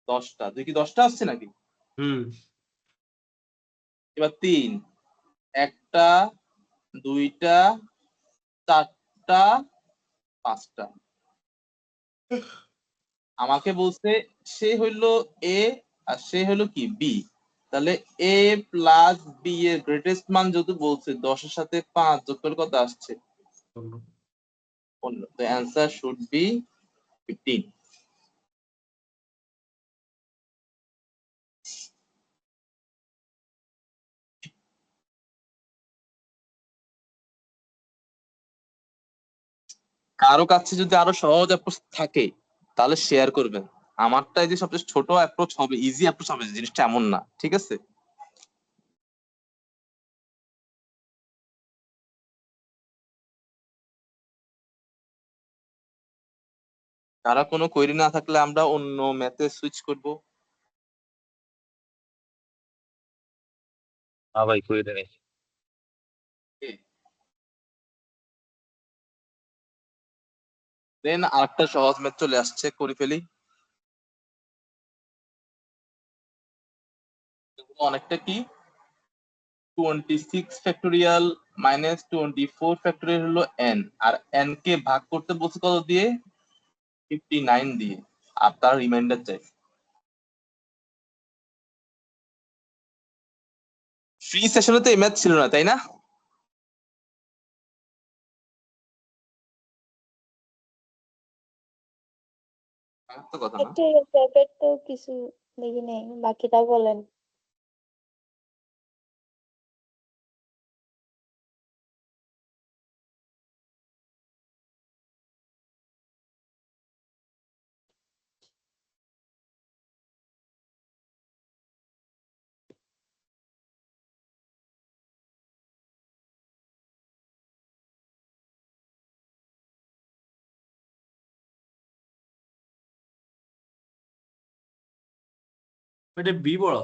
10টা। 2 কি 10টা আসছে নাকি? হুম এবার 3, 1টা 2টা 4টা 5টা। আমাকে বলছে সে হইলো এ আর সে হইলো কি বি, তাহলে এ প্লাস বি এর গ্রেটেস্ট মান যেহেতু বলছে 10 এর সাথে 5 যোগ করলে কত আসছে? 15। তো অ্যান্সার শুড বি 15। কারো কাছে যদি আরো সহজ অ্যাপ্রোচ থাকে তাহলে শেয়ার করবেন। আমারটাই যে সবচেয়ে ছোট অ্যাপ্রোচ হবে, ইজি অ্যাপ্রোচ হবে জিনিসটা এমন না, ঠিক আছে? কারো কোনো কোয়েরি না থাকলে আমরা অন্য ম্যাথে সুইচ করব। হ্যাঁ ভাই, করে দেবে। দেন আরেকটা সহজ ম্যাথ চলে আসছে, করে ফেলি। অনেকটা কি 26 ফ্যাক্টোরিয়াল মাইনাস 24 ফ্যাক্টোরিয়াল হলো n, আর n কে ভাগ করতে বলছে কত দিয়ে? 59 দিয়ে, আর তার রিমাইন্ডার চাই। ফ্রি সেশনে তো এই ম্যাথ ছিল না, তাই না? আমার তো কথা না। ঠিক আছে, এবার তো কিছু দেখি নেই, বাকিটা বলেন। এটা বি বড়।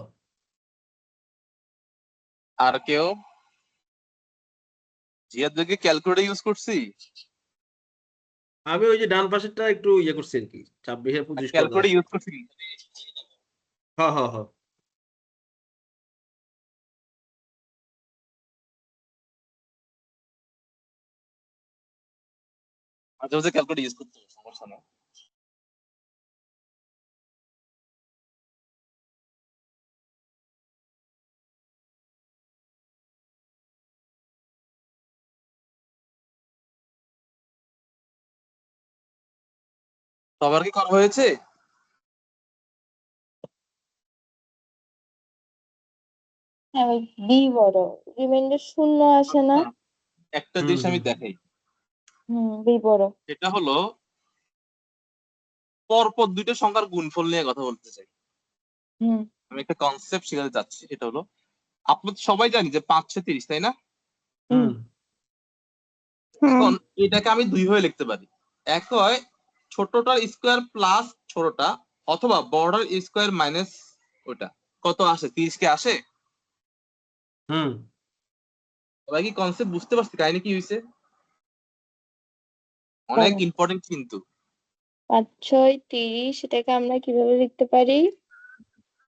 আর কেউ? জিয়াদ দিকে ক্যালকুলেটর ইউজ করছি, আমি ওই যে ডান পাশেরটা একটু ইয়ে করছি আর কি, 26 আর 25 কত ক্যালকুলেটর আসছে। ইউজ করছি। হ্যাঁ হ্যাঁ হ্যাঁ। মাঝে মাঝে ক্যালকুলেটর ইউজ করতে হবে, সমস্যা না। সবার কি করা হয়েছে? হ্যাঁ ভাই, বি বড়, রিমাইন্ডার শূন্য আসে না। আচ্ছা, একটা জিনিস আমি দেখাই, বি বড়। সেটা হলো পরপর দুইটা সংখ্যার গুণফল নিয়ে কথা বলতে চাই। হুম আমি একটা কনসেপ্ট শেখাতে চাচ্ছি, সেটা হলো আপনার সবাই জানি যে 5 6 30, তাই না? হুম এখন এটাকে আমি দুই ভাবে লিখতে পারি। এক হয় ছোটটার স্কোয়ার প্লাস ছোটটা, অথবা বড়টার স্কোয়ার মাইনাস ওটা। কত আসে? 30 কে আসে? সবাই কি কনসেপ্ট বুঝতে পারছি? কাহিনী কি হয়েছে? অনেক বলো। ইম্পর্টেন্ট কিন্তু। 5 6 30, এটাকে আমরা কিভাবে লিখতে পারি?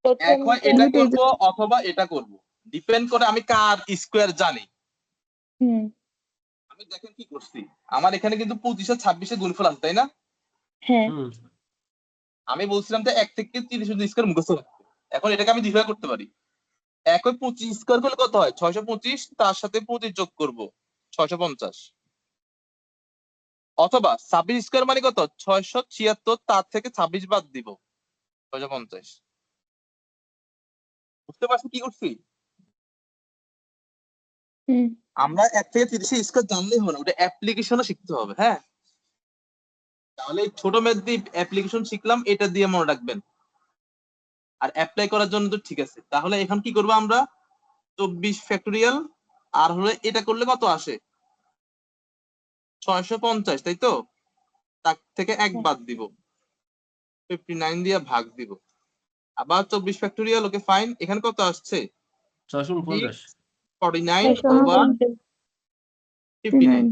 প্রথম এক হয় এটা করব অথবা এটা করব, ডিপেন্ড করে আমি কার স্কোয়ার জানি। হুম আমি দেখেন কি করছি, আমার এখানে কিন্তু 25 আর 26 গুণফল আছে, তাই না? হ্যাঁ আমি বলছিলাম যে 1 থেকে 30 পর্যন্ত স্কোয়ার মুখস্থ রাখতে। এখন এটাকে আমি দুইভাবে করতে পারি। এক হয় 25 স্কোয়ার করলে কত হয়? 625, তার সাথে 25 যোগ করব, 650। অথবা 26 স্কোয়ার মানে কত? 676, তার থেকে 26 বাদ দিব, 650। বুঝতে পারছি কি করছি? হুম আমরা 1 থেকে 30 স্কোয়ার জানলেই হবে না, ওটা অ্যাপ্লিকেশনও শিখতে হবে। হ্যাঁ, তাহলে এই ছোট ম্যাথ দিয়ে অ্যাপ্লিকেশন শিখলাম, এটা দিয়ে মনে রাখবেন। আর অ্যাপ্লাই করার জন্য তো ঠিক আছে। তাহলে এখন কি করবো আমরা? 24 ফ্যাক্টোরিয়াল, আর হলে এটা করলে কত আসে? 650, তাই তো? তার থেকে 1 হ্যাঁ। বাদ দিব, 59 দিয়ে ভাগ দিব। আবার 24 ফ্যাক্টোরিয়াল, ওকে ফাইন। এখানে কত আসছে? 649। 49 ওভার 59।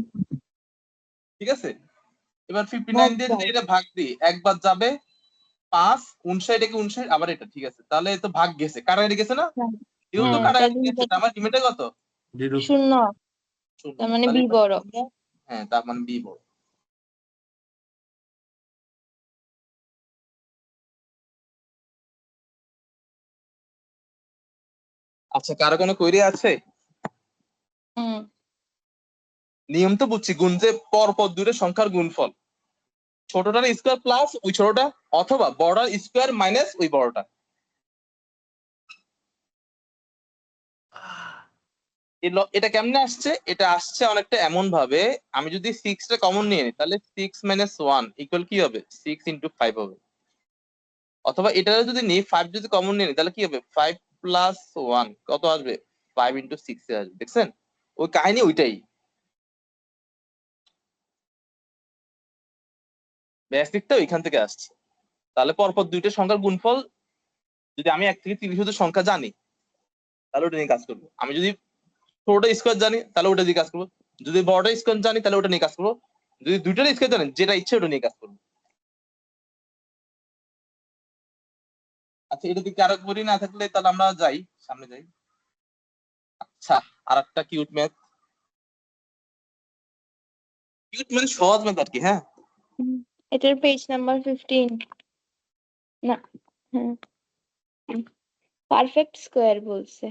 ঠিক আছে, এবার 59 দিয়ে যদি এটা ভাগ দিই, একবার যাবে 5, 59 এটাকে 59, আবার এটা। ঠিক আছে, তাহলে তো ভাগ গেছে, কাটাকাটি গেছে না? যেহেতু কাটাকাটি গেছে, আমার লিমিটে কত? শূন্য, শূন্য। তার মানে তাহলে বি এটা বড়। শূন্য। হ্যাঁ, তার মানে বি বড়। আচ্ছা, কারো কোনো কোয়েরি আছে? হুম নিয়ম তো বুঝছি, গুণ যে পরপর দুটো সংখ্যার গুণফল, ছোটটার স্কোয়ার প্লাস ওই ছোটটা, অথবা বড়টার স্কোয়ার মাইনাস ওই বড়টা। এটা কেমনে আসছে? এটা আসছে অনেকটা এমন ভাবে, আমি যদি 6 টা কমন নিয়ে নিই, তাহলে 6 - 1 ইকুয়াল কি হবে? 6 × 5 হবে। অথবা এটা যদি নিই, 5 যদি কমন নিয়ে নিই, তাহলে কি হবে? 5 + 1 কত আসবে? 5 × 6 এ আসবে। দেখছেন, ওই কাহিনী ওইটাই, বেসিকটা ওইখান থেকে আসছে। তাহলে পরপর দুইটা সংখ্যার গুণফল, যদি আমি 1 থেকে 30 পর্যন্ত সংখ্যা জানি, তাহলে ওটা নিয়ে কাজ করবো। আমি যদি ছোটটা স্কোয়ার জানি, তাহলে ওটা দিয়ে কাজ করবো। যদি বড়টা স্কোয়ার জানি, তাহলে ওটা নিয়ে কাজ করবো। যদি দুইটার স্কোয়ার জানেন, যেটা ইচ্ছে ওটা নিয়ে কাজ করবো। আচ্ছা, এটা দিকে আরো বলি না থাকলে, তাহলে আমরা যাই, সামনে যাই। আচ্ছা, আর একটা কিউট ম্যাথ, কিউট মানে সহজ ম্যাথ আর কি। হ্যাঁ, এটার পেজ নাম্বার 15 না? হ্যাঁ, পারফেক্ট স্কোয়ার বলছে।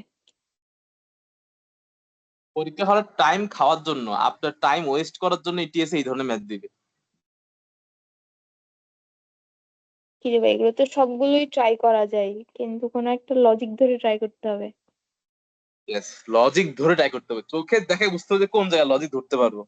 পরীক্ষা হলে টাইম খাওয়ার জন্য, আপনার টাইম ওয়েস্ট করার জন্য ইটিএস এই ধরনের ম্যাথ দিবে। কি রে ভাই, এগুলো তো সবগুলোই ট্রাই করা যায়, কিন্তু কোনো একটা লজিক ধরে ট্রাই করতে হবে। ইয়েস, লজিক ধরে ট্রাই করতে হবে, চোখে দেখে বুঝতে হবে যে কোন জায়গায় লজিক ধরতে পারবো।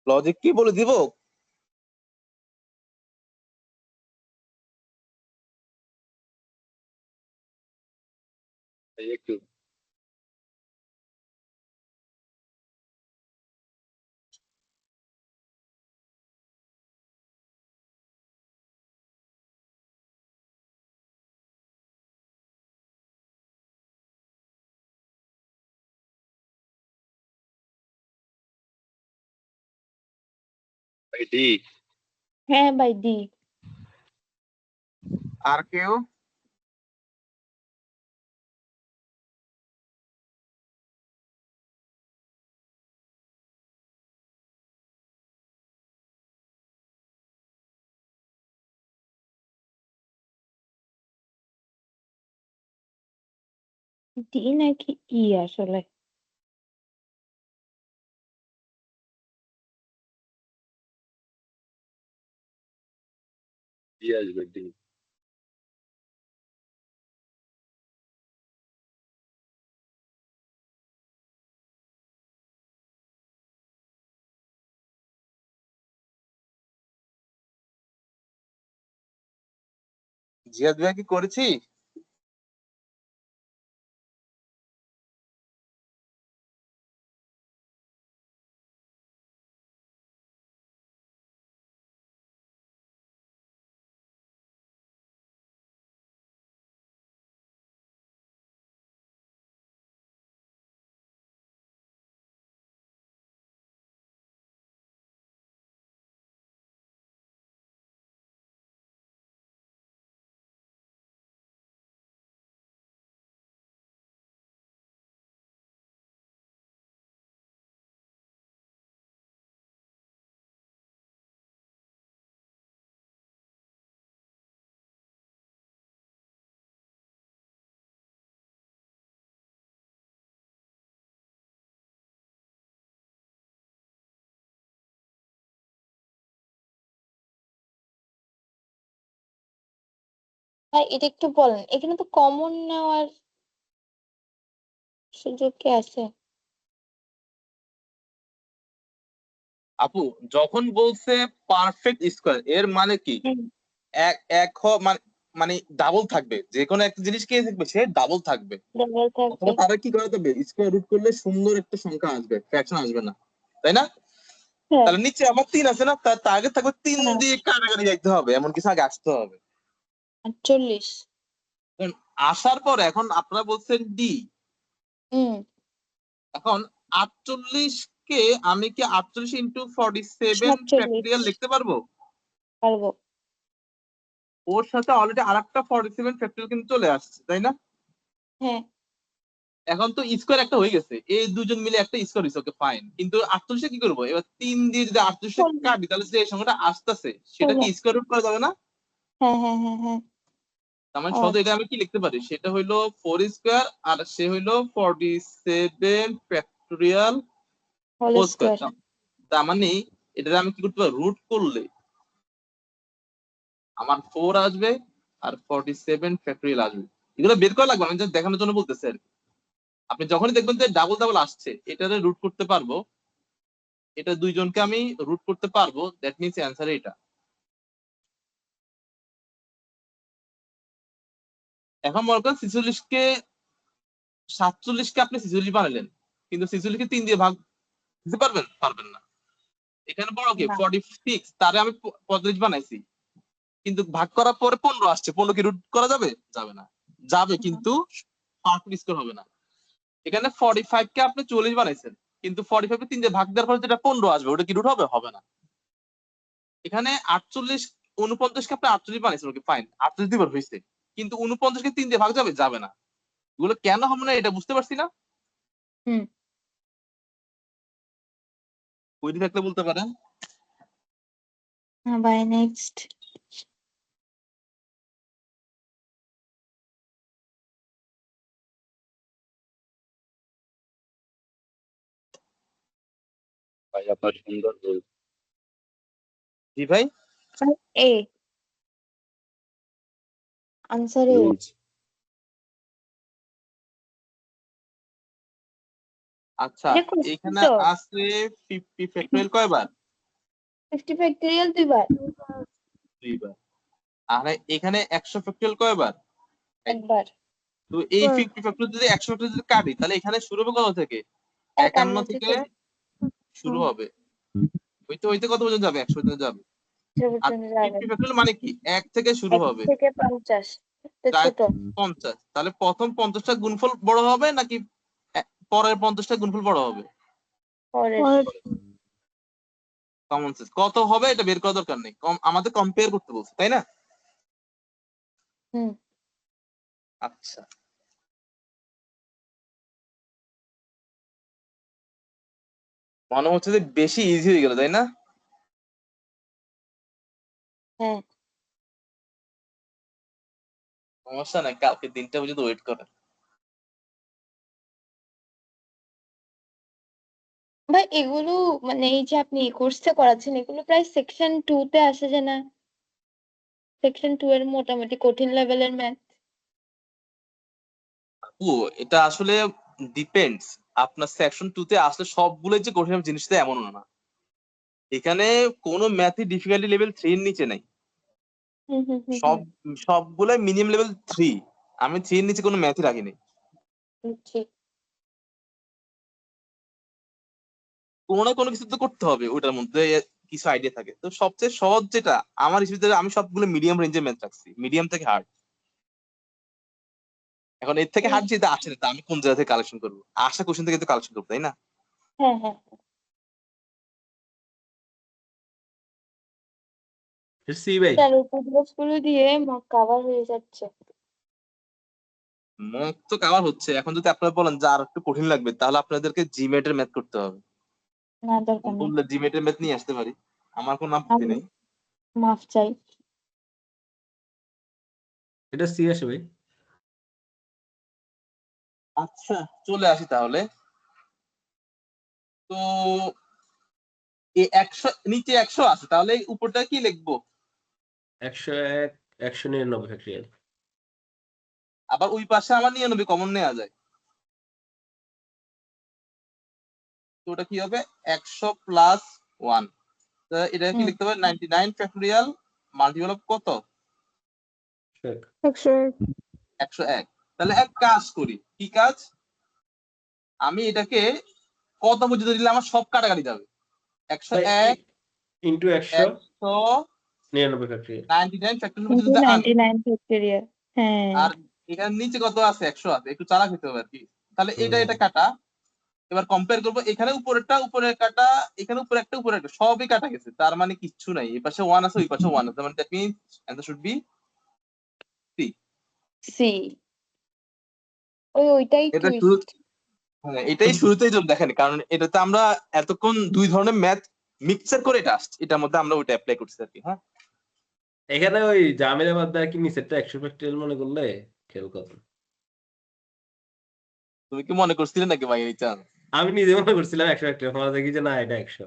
লজিক কি বলে দিব? একটু ডি। হ্যাঁ ভাই, ডি। আর কেউ? ডি নাকি ই আসলে? ডি আসবে, ডি। জিহাদ ভাই কি করেছি? ভাই এটা একটু বলেন, এখানে তো কমন নেওয়ার সুযোগ কি আছে? আপু, যখন বলছে পারফেক্ট স্কোয়ার এর মানে কি? হুম, এক এক মানে মানে ডাবল থাকবে, যে কোনো একটা জিনিস কে থাকবে, সে ডাবল থাকবে। ডাবল থাকবে। অথবা তারা কি করাতে হবে, স্কোয়ার রুট করলে সুন্দর একটা সংখ্যা আসবে, ফ্র্যাকশন আসবে না, তাই না? হ্যাঁ, তাহলে নিচে আমার 3 আছে না, তার আগে থাকবে 3 হ্যাঁ, দিয়ে কাটাকাটি যাইতে হবে, এমন কিছু আগে আসতে হবে। 48। কারণ আসার পরে এখন আপনারা বলছেন ডি। হুম, এখন 48 কে আমি কি 48 ইন্টু 47 47 ফ্যাক্টরিয়াল লিখতে পারবো? পারবো। ওর সাথে অলরেডি আরেকটা 47 ফ্যাক্টরিয়াল কিন্তু চলে আসছে, তাই না? হ্যাঁ, এখন তো স্কোয়ার একটা হয়ে গেছে, এই দুজন মিলে একটা স্কোয়ার হয়েছে, ওকে ফাইন। কিন্তু 48 কি করবো এবার? 3 দিয়ে যদি 48 ষোলো, কাটি, তাহলে যে সংখ্যাটা আসতেছে সেটা কি 16। স্কোয়ার রুট করা যাবে না? হ্যাঁ, হ্যাঁ, হ্যাঁ, হ্যাঁ। তার মানে ও শুধু এটা আচ্ছা, আমি কি লিখতে পারি, সেটা হইলো 4 স্কোয়ার আর সে হইলো 47 factorial whole whole square. Square. তার মানে এটা আমি কি করতে পারি, রুট করলে আমার 4 আসবে আর 47 ফ্যাক্টরিয়াল আসবে। এগুলো বের করা লাগবে, আমি just দেখানোর জন্য বলতেছি আর কি। আপনি যখনই দেখবেন যে ডাবল ডাবল আসছে, এটারে রুট করতে পারবো, এটা দুইজনকে আমি রুট করতে পারবো, দ্যাট মিনস অ্যান্সার এটা। এখন মনে করেন 47 কে আপনি 46 বানালেন, কিন্তু 46 কে 3 দিয়ে ভাগ দিতে পারবেন? পারবেন না। এখানে বড় কি না, 46, তারে আমি 45 বানাইছি, কিন্তু ভাগ করার পরে 15 আসছে, 15 কি রুট করা যাবে? যাবে না। যাবে, কিন্তু পারফেক্ট স্কোর হবে না। এখানে 45 কে আপনি 40 বানাইছেন, কিন্তু 45 কে 3 দিয়ে ভাগ দেওয়ার পরে যেটা 15 আসবে, ওটা কি রুট হবে? হবে না। এখানে 48 49 কে আপনি 48 বানাইছেন, ওকে ফাইন, 48 দিবার হয়েছে, কিন্তু 49 কে 3 দিয়ে ভাগ যাবে? যাবে না। এগুলো কেন হবে না এটা বুঝতে পারছি না। হুম। ওইটি থাকলে বলতে পারেন। হ্যাঁ ভাই, নেক্সট। ভাই আপনার সুন্দর বই। জি ভাই। এ, আনসার এ। রুলস। আচ্ছা, এটা কোশ্চেন এখানে তো। আছে 50 ফ্যাক্টরিয়াল কয়বার? 50 ফ্যাক্টরিয়াল 2 বার। 2 বার। আর এখানে 100 ফ্যাক্টরিয়াল কয়বার? একবার। তো এই 50 ফ্যাক্টরিয়াল যদি 100 ফ্যাক্টরিয়াল যদি কাটি, তাহলে এখানে শুরু হবে কত থেকে? 51 51 থেকে থেকে শুরু হবে। হইতে হইতে কত পর্যন্ত যাবে? 100 পর্যন্ত যাবে। 100 আর পর্যন্ত যাবে। 50 ফ্যাক্টরিয়াল মানে কি? 1 থেকে শুরু 1 হবে, থেকে 50। এটা প্রায় ছোট। 50। তাহলে প্রথম 50টা গুণফল বড় হবে নাকি পরের 50টা গুণফল বড় হবে? পরের। Common sense. কত হবে এটা বের করার দরকার নেই, আমাদের কম্পেয়ার করতে বলছে, তাই না? হুম। আচ্ছা, মনে হচ্ছে যে বেশি ইজি হয়ে গেল, তাই না? হ্যাঁ। সমস্যা নাই, কালকে দিনটা পর্যন্ত ওয়েট করেন। ভাই এগুলো মানে এই যে আপনি কোর্সে করাচ্ছেন এগুলো প্রায় সেকশন 2 তে আসে যে না? সেকশন 2 এর মোটামুটি কঠিন লেভেলের ম্যাথ। ও এটা আসলে ডিপেন্ডস। আপনার সেকশন 2 তে আসলে সবগুলো যে কঠিন জিনিসটা এমন না। এখানে কোনো ম্যাথই ডিফিকাল্টি লেভেল 3 এর নিচে নাই। হুম হুম হুম সব সবগুলো মিনিমাম লেভেল 3। আমি 3 এর নিচে কোনো ম্যাথই রাখিনি। হুম ঠিক। কোনো না কোনো কিছু তো করতে হবে ওটার মধ্যে কিছু আইডিয়া থাকে। তো সবচেয়ে সহজ যেটা আমার হিসেবে আমি সবগুলো মিডিয়াম রেঞ্জের ম্যাথ রাখছি, মিডিয়াম থেকে হার্ড। এখন এর থেকে হার্ড যেটা আসে না তা আমি কোন জায়গা থেকে কালেকশন করবো? আশা কোশ্চেন থেকে তো কালেকশন করবো, তাই না? হ্যাঁ হ্যাঁ সি ভাই তার উপদ্রব গুলো দিয়ে মক কাভার হয়ে যাচ্ছে। মক তো কাভার হচ্ছে। এখন যদি আপনারা বলেন যে আর একটু কঠিন লাগবে তাহলে আপনাদেরকে জিমেট এর ম্যাথ করতে হবে। না দরকার নেই। বললে জিমেট এর ম্যাথ নিয়ে আসতে পারি, আমার কোনো আপত্তি আমি নেই। মাফ চাই। এটা সি আসে ভাই। আচ্ছা চলে আসি তাহলে। তো এই 100 নিচে 100 আছে, তাহলে এই উপরটা কি লিখবো? 101 199 ফ্যাক্টরিয়াল। আবার ওই পাশে আমার 99 কমন নেওয়া যায়, তো ওটা কি হবে? 100 প্লাস 1। এটা কি হুম লিখতে হবে? 99 ফ্যাক্টরিয়াল মাল্টিপল অফ কত? 101 101। তাহলে এক কাজ করি, কি কাজ? আমি এটাকে কত পর্যন্ত দিলে আমার সব কাটাকাটি যাবে? 101 ইন্টু 199 ফ্যাক্টরিয়াল। ফ্যাক্টরিয়াল পর্যন্ত যদি আনি, 99 ফ্যাক্টরিয়াল। হ্যাঁ আর এখানে নিচে কত আছে? 100 আছে, একটু চালাক হতে হবে আর কি। তাহলে এটা হুম এটা কাটা। এবার কম্পেয়ার করবো, এখানে উপরেরটা উপরে কাটা, এখানে উপরে একটা উপরে একটা সবই কাটা গেছে, তার মানে কিচ্ছু নাই। এই পাশে 1 আছে, ওই পাশে 1 আছে, মানে that means answer should be C. C. ওইটাই এটা শুরু, টুইস্ট। হ্যাঁ এটাই শুরুতেই যদি দেখেন, কারণ এটাতে আমরা এতক্ষণ দুই ধরনের ম্যাথ মিক্সচার করে এটা আসছে, এটার মধ্যে আমরা ওইটা অ্যাপ্লাই করছি আর কি। হ্যাঁ এখানে ওই জামিলের মধ্যে আর কি নিচেরটা 100 ফ্যাক্টরিয়াল মনে করলে খেল কত। তুমি কি মনে করছিলে নাকি ভাই এই চান? আমি নিজে মনে করছিলাম 100 ফ্যাক্টরিয়াল, পরে দেখি যে না এটা 100।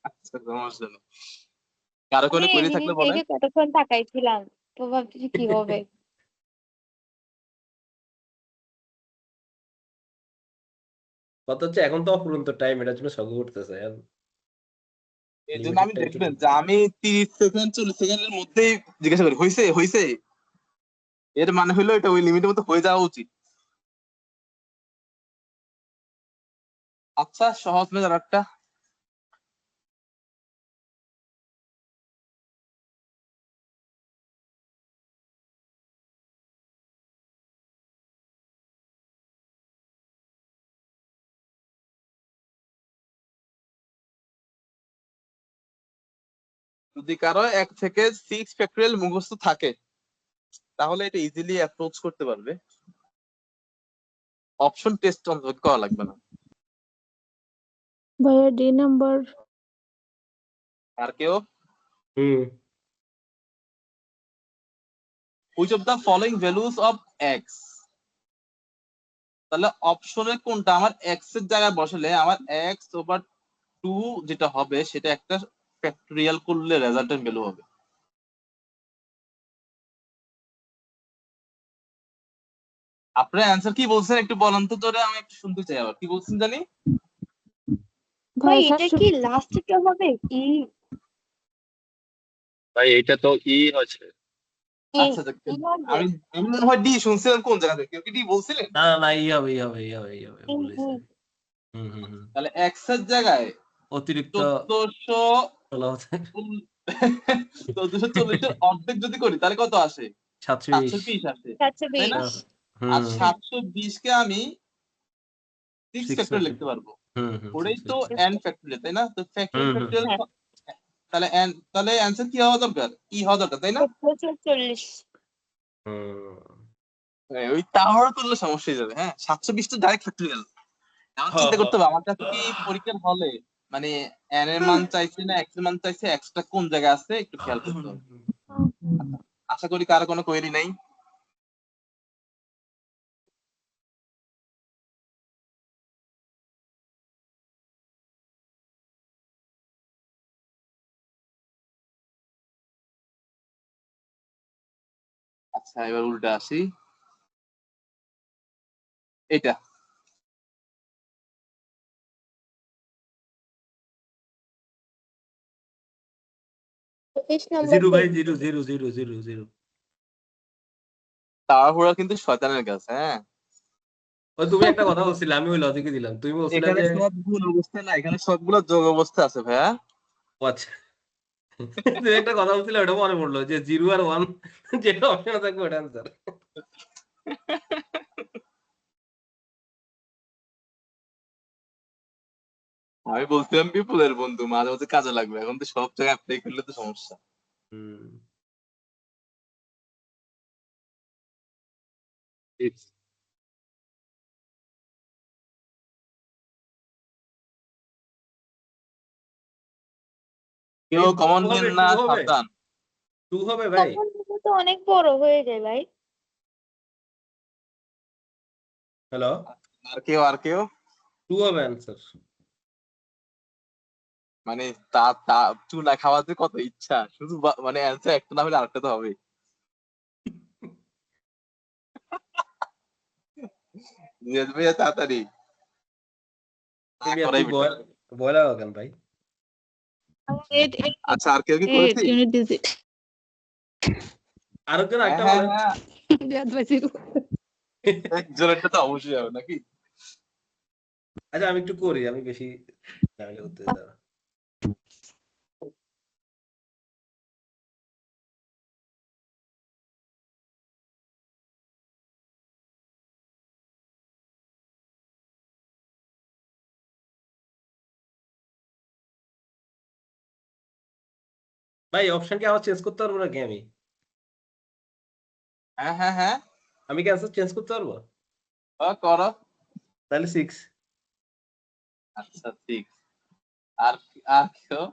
আচ্ছা, সমস্যা নেই। কারো আমি কোনো এই কোয়েরি জিনিস থাকলে বলেন। দেখে কতক্ষণ তাকাইছিলাম, তো ভাবতেছি কি হবে। কথা হচ্ছে এখন তো অফুরন্ত টাইম, এটার জন্য সব করতেছে এই জন্য লিমিটেড আমি টাইম। দেখবেন যে আমি 30 সেকেন্ড 40 সেকেন্ডের মধ্যেই জিজ্ঞাসা করি হয়েছে হয়েছে, এর মানে হলো এটা ওই লিমিটের মধ্যে হয়ে যাওয়া উচিত। আচ্ছা সহজ ম্যাথ আর একটা। যদি কারো 1 থেকে 6 ফ্যাক্টরিয়াল মুখস্থ থাকে তাহলে এটা ইজিলি অ্যাপ্রোচ করতে পারবে। অপশন টেস্ট অন্তত করা লাগবে না। ভাইয়া ডি নাম্বার আর কেউ? Hmm which of the following values of x? তাহলে অপশনে কোনটা আমার এক্স এর জায়গায় বসালে আমার এক্স ওভার 2 যেটা হবে সেটা একটা ফ্যাক্টরিয়াল করলে রেজাল্টেন্ট ভ্যালু হবে। আপনার অ্যান্সার কি বলছেন একটু বলেন তো, ধরে আমি একটু শুনতে চাই। আবার কি বলছেন জানি? ভাই ভাইয়া এটা কি লাস্টটা হবে কি? ভাই এটা তো ই হচ্ছে। আচ্ছা আচ্ছা, কি হবে? আমি আমি মনে হয় ডি শুনছিলাম কোন জায়গা থেকে, কেউ কি ডি বলছিলেন? না না না, ই হবে ই হবে ই হবে ই হবে বলেছে। হুম তাহলে এক্স এর জায়গায় অতিরিক্ত 1400 বলা হচ্ছে 1440 অর্ধেক যদি করি তাহলে কত আসে? 720। 720 আসে, তাই না? 720। আর হুম 720 কে আমি 6 6 ফ্যাক্টরিয়াল লিখতে পারবো। হুম ওটাই 6 তো n ফ্যাক্টরিয়াল, তাই না? তো হুম ফ্যাক্টরিয়াল হ্যাঁ তাহলে n, তাহলে অ্যান্সার কি হওয়া দরকার? ই হওয়া দরকার, তাই না? 740। হ্যাঁ, ওই তাড়াহুড়ো করলে সমস্যা হয়ে যাবে। হ্যাঁ 720 তো ডাইরেক্ট ফ্যাক্টরিয়াল। আমার চিন্তা করতে হবে আমার কাছে কি পরীক্ষার হলে মানে n এর মান চাইছে না x এর মান চাইছে, x টা কোন জায়গায় আছে একটু খেয়াল করতে হবে। আশা করি কারো কোনো কোয়েরি নাই। আচ্ছা এবার উল্টা আসি, এটা পঁচিশ নম্বর জিরো ভাই, page। Zero zero zero zero zero. তাড়াহুড়া কিন্তু শয়তানের কাছে, হ্যাঁ। ওই তুমি একটা কথা বলছিলে, আমি ওই লজিকে দিলাম, তুমি বলছিলে এখানে যে সব গুণ অবস্থা না, এখানে সবগুলো যোগ অবস্থা আছে ভাইয়া। ও আচ্ছা, তুমি একটা কথা বলছিলে ওটা মনে পড়লো যে 0 আর 1 যেটা অপশন থাকবে ওটা আনসার। আমি বলছিলাম বিপুলের বন্ধু মাঝে মাঝে কাজে লাগবে, এখন তো সব জায়গায় অ্যাপ্লাই করলে তো সমস্যা। কেউ কমন নিয়েন না, সাবধান। 2 হবে ভাই। তখন তো অনেক বড় হয়ে যায় ভাই। হ্যালো, আর কেউ 2 হবে আনসার। মানে তা তা চুনা খাওয়াতে কত ইচ্ছা, শুধু মানে অ্যান্সার একটা না হলে আরেকটা তো হবে। জিয়াদ ভাইয়া তাড়াতাড়ি না তুমি করাই একটু better। ভয় লাগা কেন ভাই? আচ্ছা আর কেউ কি করেছি? ইউনিট ডিজিট আরেকজন হ্যাঁ একটা হ্যাঁ বলেন। হ্যাঁ, জিয়াদ ভাই জিরো। একজনেরটা তো অবশ্যই হবে নাকি? আচ্ছা আমি একটু করি, আমি বেশি ঝামেলা করতে চাই না। ভাই অপশন কি আবার চেঞ্জ করতে পারবো নাকি আমি? হ্যাঁ হ্যাঁ হ্যাঁ, আমি কি অ্যান্সার চেঞ্জ করতে পারবো? করো। তাহলে 6। আচ্ছা ঠিক। আর আর কেউ?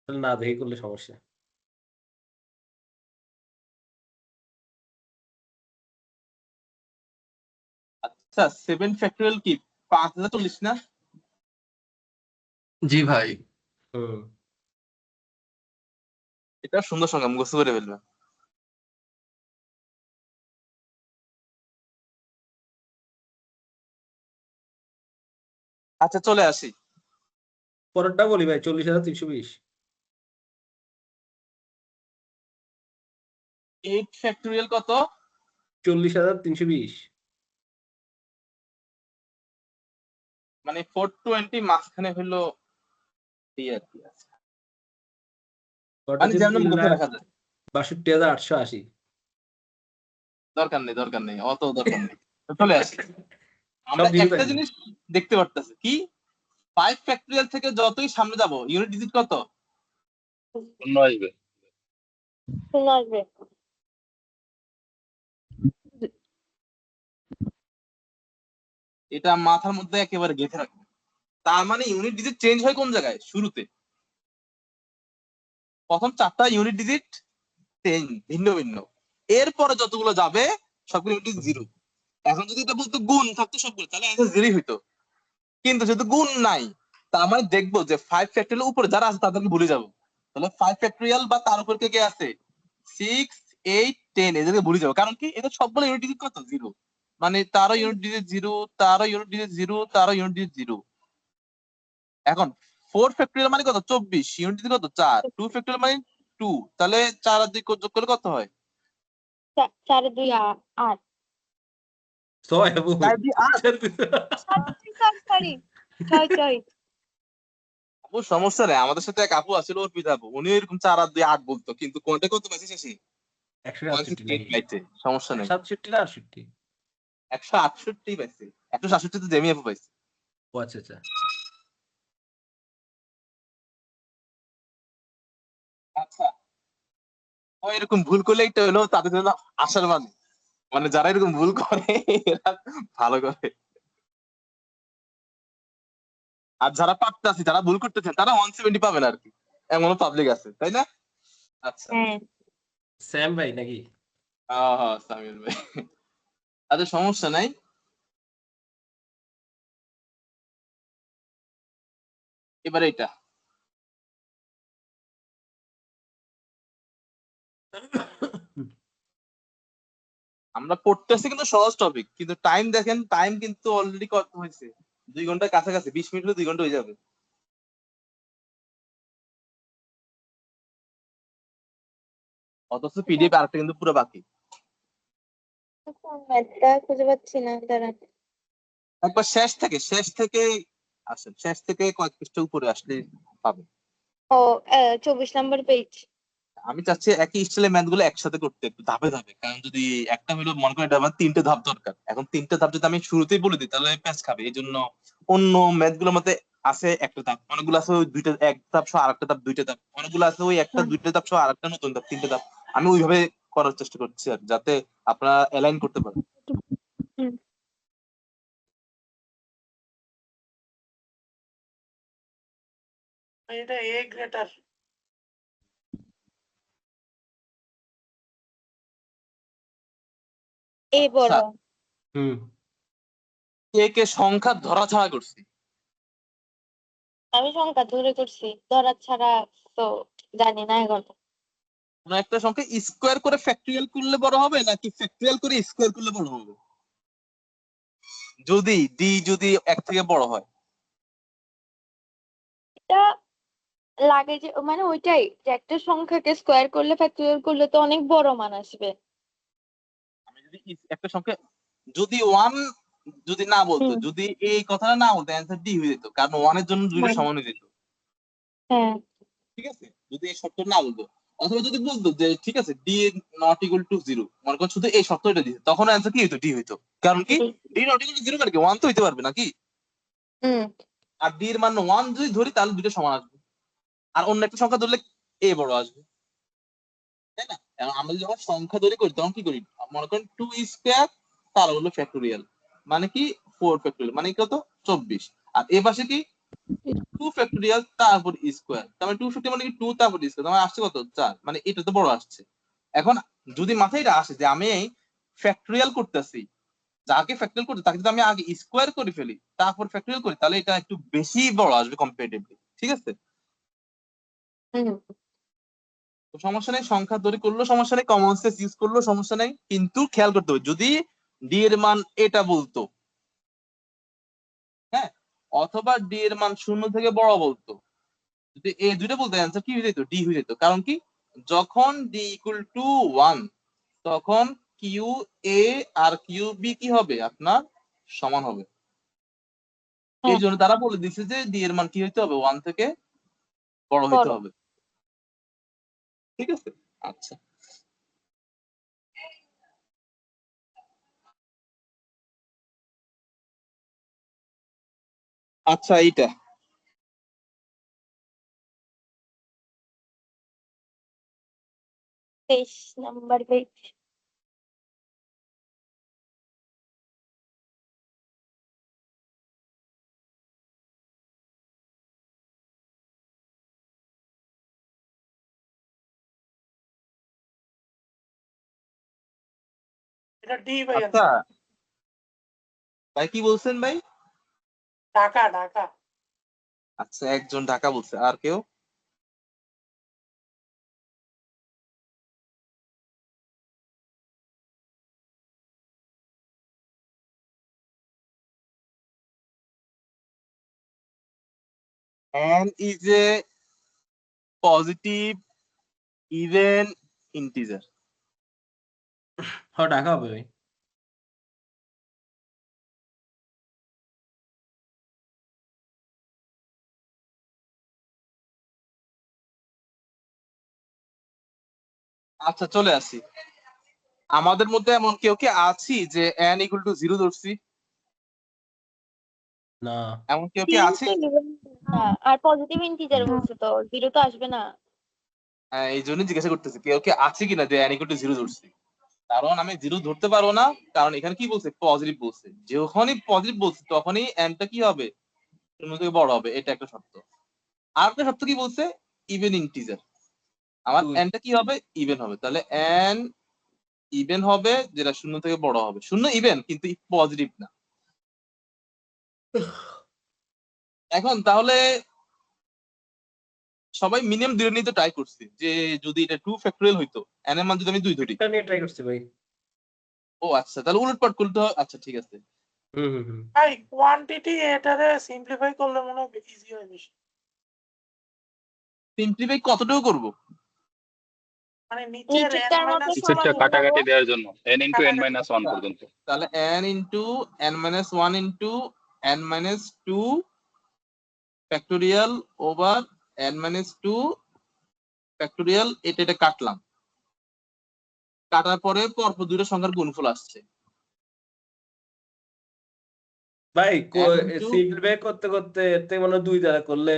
তাহলে না দেখে করলে সমস্যা। আচ্ছা 7 ফ্যাক্টরিয়াল কি 5040 না? জি ভাই। হুম। এটা সুন্দর সংখ্যা, মুখস্থ করে ফেলবে। আচ্ছা চলে আসি। পরেরটা বলি ভাই, 40,320। 8 ফ্যাক্টরিয়াল কত? 40,320। মানে 420 মাঝখানে হলো এই আর কি আছে। ওটা মানে হচ্ছে যেমন মুখে রাখা যায়। 62,880। দরকার নেই দরকার নেই, অত দরকার নেই। তো চলে আসি। আমরা সব জিরো একটা থাকবে। জিনিস দেখতে পারতেছি কি, 5 ফ্যাক্টরিয়াল থেকে যতই সামনে যাব ইউনিট ডিজিট কত? 0 আসবে। শূন্য আসবে। এটা মাথার মধ্যে একেবারে গেঁথে রাখবে। তার মানে ইউনিট ডিজিট চেঞ্জ হয় কোন জায়গায়? শুরুতে। প্রথম 4টা ইউনিট ডিজিট ভিন্ন ভিন্ন, এরপরে যতগুলো যাবে সবগুলো ইউনিট ডিজিট জিরো। এখন যদি এটা বলতো গুণ থাকতো সবগুলো, তাহলে অ্যান্সার জিরোই হইতো। কিন্তু যেহেতু গুণ নাই, তার মানে দেখবো যে 5 ফ্যাক্টরিয়াল উপরে যারা আছে তাদেরকে ভুলে যাবো। তাহলে 5 ফ্যাক্টরিয়াল বা তার উপর কে কে আছে 6 8 10 এদেরকে ভুলে যাবো, কারণ কি এদের সবগুলো ইউনিট ডিজিট কত? জিরো। মানে তারও ইউনিট ডিজিট জিরো, তারও ইউনিট ডিজিট জিরো, তারও ইউনিট ডিজিট জিরো। এখন 4 ফ্যাক্টরিয়াল মানে কত? 24। ইউনিট ডিজিট কত? 4। 2 ফ্যাক্টরিয়াল মানে 2। তাহলে 4 আর 2 যোগ করলে কত হয়? 4 2 8। 6 এবং 4 2 8। সরি 6 আপু সমস্যা নেই, আমাদের সাথে এক আপু আছিল অর্পিতা আপু, উনি এরকম 4 আর 2 8 বলতো, কিন্তু কোনটা কত পাইছে শেষে? 168 নাকি? 168 পাইছে। সমস্যা নেই। 67 না 68? 168 পাইছে। 167 তো জেমি আপু পাইছে। ও আচ্ছা আচ্ছা। আচ্ছা ও এরকম ভুল করলে এটা হলো তাদের জন্য আশার বাণী। মানে যারা এরকম ভুল করে এরা ভালো করে। আর যারা পারতেছে, যারা ভুল করতেছে তারা 170 পাবেন আর কি, এমনও পাবলিক আছে, তাই না? আচ্ছা হ্যাঁ। স্যাম ভাই নাকি? হ্যাঁ হ্যাঁ সামির ভাই। আচ্ছা সমস্যা নাই। এবারে এটা আমরা পড়তেছি কিন্তু সহজ টপিক, কিন্তু টাইম দেখেন, টাইম কিন্তু অলরেডি কত হয়েছে, 2 ঘন্টার কাছাকাছি, 20 মিনিট হলে 2 ঘন্টা হয়ে যাবে। অথচ পিডিএফ আরেকটা কিন্তু পুরো বাকি। কোন ম্যাথটা খুঁজে পাচ্ছি না, দাঁড়ান। একবার শেষ থেকে আসেন, শেষ থেকে কয়েক পৃষ্ঠা উপরে আসলে পাবেন। ও 24 নম্বর পেজ। আমি চাচ্ছি একই স্টাইলের ম্যাথ গুলো একসাথে করতে, একটু ধাপে ধাপে, কারণ যদি একটা হলো মনে করেন এটা আমার 3টে ধাপ দরকার, এখন 3টে ধাপ যদি আমি শুরুতেই বলে দিই তাহলে প্যাচ খাবে। এই জন্য অন্য ম্যাথ গুলোর মধ্যে আছে একটা ধাপ, অনেকগুলো আছে ওই দুইটা, এক ধাপ সহ আরেকটা ধাপ, 2টে ধাপ, অনেকগুলো আছে ওই একটা 2টে ধাপ সহ আরেকটা নতুন ধাপ, 3টে ধাপ। আমি ওইভাবে করার চেষ্টা করছি আর যাতে আপনারা অ্যালাইন করতে পারেন। হুম। এটা এ গ্রেটার। এ বড়। আচ্ছা, হুম কে সংখ্যা ধরা ছাড়া করছি? আমি সংখ্যা ধরে করছি, ধরা ছাড়া তো জানি না এখন। কোন একটা সংখ্যা স্কোয়ার করে ফ্যাক্টরিয়াল করলে বড় হবে নাকি ফ্যাক্টরিয়াল করে স্কোয়ার করলে বড় হবে? যদি ডি যদি 1 থেকে বড় হয়, এটা লাগে যে মানে ওইটাই যে একটা সংখ্যাকে স্কোয়ার করলে ফ্যাক্টরিয়াল করলে তো অনেক বড় মান আসবে। আমি যদি একটা সংখ্যা যদি 1 যদি না বলতো, হুম। যদি এই কথাটা না বলতো, অ্যান্সার ডি হয়ে যেত, কারণ 1 এর জন্য 2টা হ্যাঁ। সমান হয়ে যেত। হ্যাঁ। ঠিক আছে, যদি এই শর্ত না বলতো, অথবা যদি বলতো যে ঠিক আছে ডি নট ইকুয়াল টু 0, মনে করেন শুধু এই শর্তটা দিতে, তখন অ্যান্সার কি হইতো? ডি হইতো। কারণ কি, ডি নট ইকুয়াল টু 0 মানে কি 1 তো হইতে পারবে নাকি? হুম। আর ডি এর মান 1 যদি ধরি তাহলে 2টা সমান আসবে, আর অন্য একটা সংখ্যা ধরলে এ বড় আসবে, তাই না? এখন আমরা যখন সংখ্যা ধরে করি তখন কি করি, মনে করেন 2 স্কয়ার তার হলো ফ্যাক্টোরিয়াল, মানে কি 4 ফ্যাক্টোরিয়াল মানে কত, 24। আর এ পাশে কি 2 ফ্যাক্টোরিয়াল তারপর স্কয়ার, তার মানে 2 ফ্যাক্টোরিয়াল মানে কি 2 তারপর স্কয়ার, তার মানে আসছে কত 4, মানে এটা তো বড় আসছে। এখন যদি মাথায় এটা আসে যে আমি ফ্যাক্টোরিয়াল করতেছি, যাকে ফ্যাক্টোরিয়াল করতে তাকে যদি আমি আগে স্কয়ার করে ফেলি তারপর ফ্যাক্টোরিয়াল করি, তাহলে এটা একটু বেশি বড় আসবে কম্পারেটিভলি। ঠিক আছে, হুম। তো সমস্যা নেই, সংখ্যা তৈরি করলেও সমস্যা নেই, কমন সেন্স ইউজ করলেও সমস্যা নেই, কিন্তু খেয়াল করতে হবে যদি ডি এর মান এটা বলতো, হ্যাঁ, অথবা ডি এর মান 0 থেকে বড় বলতো, যদি এই দুইটা বলতো অ্যান্সার কি হয়ে যেত? ডি হয়ে যেত। কারণ কি, যখন ডি ইকুয়াল টু 1 তখন কিউ এ আর কিউ বি কি হবে আপনার সমান হবে। এই হ্যাঁ। জন্য তারা বলে দিচ্ছে যে ডি এর মান কি হইতে হবে? 1 থেকে বড় হইতে বড়। হবে। ঠিক আছে, আচ্ছা আচ্ছা এইটা 23 নম্বর পেজ। এটা ডি ভাই আচ্ছা answer। ভাই কি বলছেন ভাই? ঢাকা ঢাকা। আচ্ছা, একজন ঢাকা বলছে, আর কেউ? n is a positive even integer. হ্যাঁ ঢাকা হবে ভাই। আচ্ছা চলে আসি, আমাদের মধ্যে এমন কেউ কি আছি যে n ইকুয়াল টু 0 ধরছি? না এমন কেউ কি আছে? না, আর পজিটিভ ইন্টিজার বলছে তো 0 তো আসবে না। হ্যাঁ, এই জন্য জিজ্ঞাসা করতেছি কেউ কি আছে কিনা যে n ইকুয়াল টু 0 ধরছি। কারণ আমি 0 ধরতে পারবো না, কারণ এখানে কি বলছে? পজিটিভ বলছে, যখনই পজিটিভ বলছে তখনই n টা কি হবে? 0 থেকে বড় হবে, এটা একটা শর্ত। আর একটা শর্ত কি বলছে? ইভেন ইন্টিজার, আমার তুই n টা কি হবে? ইভেন হবে, তাহলে n ইভেন হবে যেটা 0 থেকে বড় হবে। 0 ইভেন কিন্তু পজিটিভ না। এখন তাহলে সবাই মিনিমাম 2 নিতে ট্রাই করছি যে যদি এটা 2 ফ্যাক্টরিয়াল হইতো n এর মান যদি আমি 2 ধরি। এটা নিয়ে ট্রাই করছি ভাই। ও আচ্ছা, তাহলে উলটপালট করতে হয়। আচ্ছা ঠিক আছে। হুম। ভাই কোয়ান্টিটি এটারে সিম্পলিফাই করলে মনে হয় ইজি হয় বেশি। সিম্পলিফাই কতটুকু করব? মানে নিচের n নিচেরটার মতো মাইনাস নিচেরটা সমান কাটাকাটি করো। দেওয়ার জন্য n into n কাটাকাটি। minus 1 পর্যন্ত। তাহলে n into n minus 1 into n minus 2 factorial over n minus 2 factorial, এটা কাটলাম। কাটার পরে পরপর দুটো সংখ্যার গুণফল আসছে। ভাই n into সিম্পলিফাই করতে করতে এর থেকে মনে হয় 2 দ্বারা করলে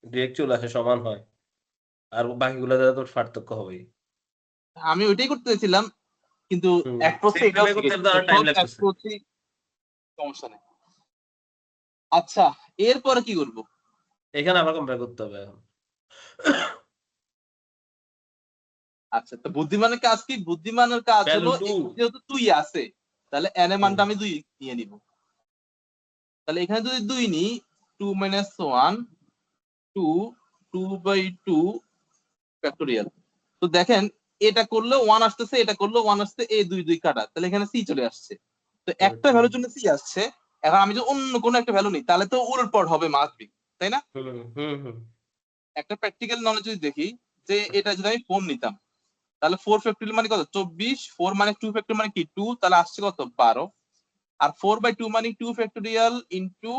ডিরেক্ট চলে আসে, সমান হয়। আর বাকিগুলো দ্বারা তোর পার্থক্য হবে। আমি ওইটাই করতে চাইছিলাম, কিন্তু এক প্রসে এটাও সিম্পলিফাই করতে শিখেছি। তো আরো টাইম এক লাগতেছে। প্রসে সমস্যা নেই। আচ্ছা, এরপরে কি করব? এখানে আবার কম্পেয়ার করতে হবে এখন। আচ্ছা, তো বুদ্ধিমানের কাজ কি? বুদ্ধিমানের কাজ ভ্যালু হলো 2। এখানে যেহেতু 2 আছে, তাহলে n এর মানটা আমি 2 নিয়ে নিব। তাহলে এখানে যদি 2 নিই, 2 minus 1 2 2/2 ফ্যাক্টোরিয়াল। তো দেখেন এটা করলে 1 আসতেছে, এটা করলে 1 আসছে, এই 2 2 কাটা, তাহলে এখানে c চলে আসছে। তো একটা ভ্যালুর জন্য c আসছে। এখন আমি যদি অন্য কোনো একটা ভ্যালু নিই তাহলে তো উলটপালট হবে, মাস্ট বি, তাই না? হুম। একটা প্র্যাকটিক্যাল নলেজ যদি দেখি যে এটা যদি আমি 4 নিতাম, তাহলে 4 ফ্যাক্টোরিয়াল মানে কত? 24। 4 মানে 2 ফ্যাক্টোরিয়াল মানে কি 2, তাহলে আসছে কত? 12। আর 4/2 মানে 2 ফ্যাক্টোরিয়াল ইনটু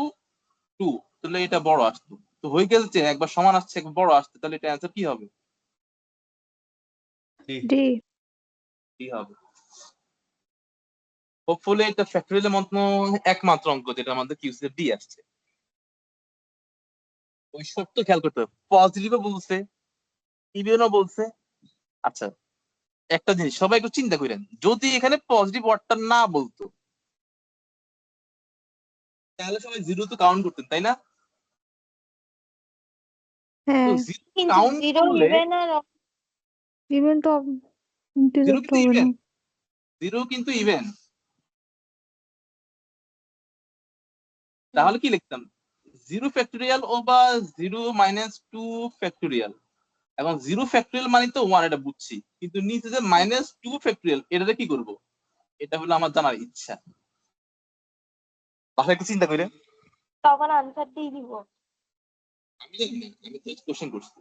2, তাহলে এটা বড় আসতো। তো হয়ে গেছে একবার সমান আসছে, একবার বড় আসছে, তাহলে এটা অ্যান্সার কি হবে? ডি। কি হবে? হোপফুলি এটা ফ্যাক্টোরিয়ালের মতো একমাত্র অঙ্ক যেটা আমাদের কিউসি ডি আসছে। ওই সব তো খেয়াল করতে হবে, পজিটিভও বলছে, ইভেনও বলছে। আচ্ছা, একটা জিনিস সবাই একটু চিন্তা করেন, যদি এখানে পজিটিভ ওয়ার্ডটা না বলতো তাহলে সবাই জিরো তো কাউন্ট করতেন, তাই না? তো হ্যাঁ, জিরো কিন্তু কাউন্ট জিরো করলে ইভেন আর ইভেন তো জিরো ইন্টিজার তো কিন্তু হবে না। ইভেন, জিরো কিন্তু ইভেন। তাহলে কি লিখতাম? 0 ফ্যাক্টোরিয়াল ওভার 0 minus 2 ফ্যাক্টোরিয়াল। এখন 0 ফ্যাক্টোরিয়াল মানে তো 1, এটা বুঝছি, কিন্তু নিচে যে -2 ফ্যাক্টোরিয়াল, এটাতে কি করব? এটা হলো আমার জানার ইচ্ছা। বাসায় একটু চিন্তা করে। তখন আনসার দিয়ে দিব। আমি জানি না, আমি জাস্ট কোশ্চেন করছি।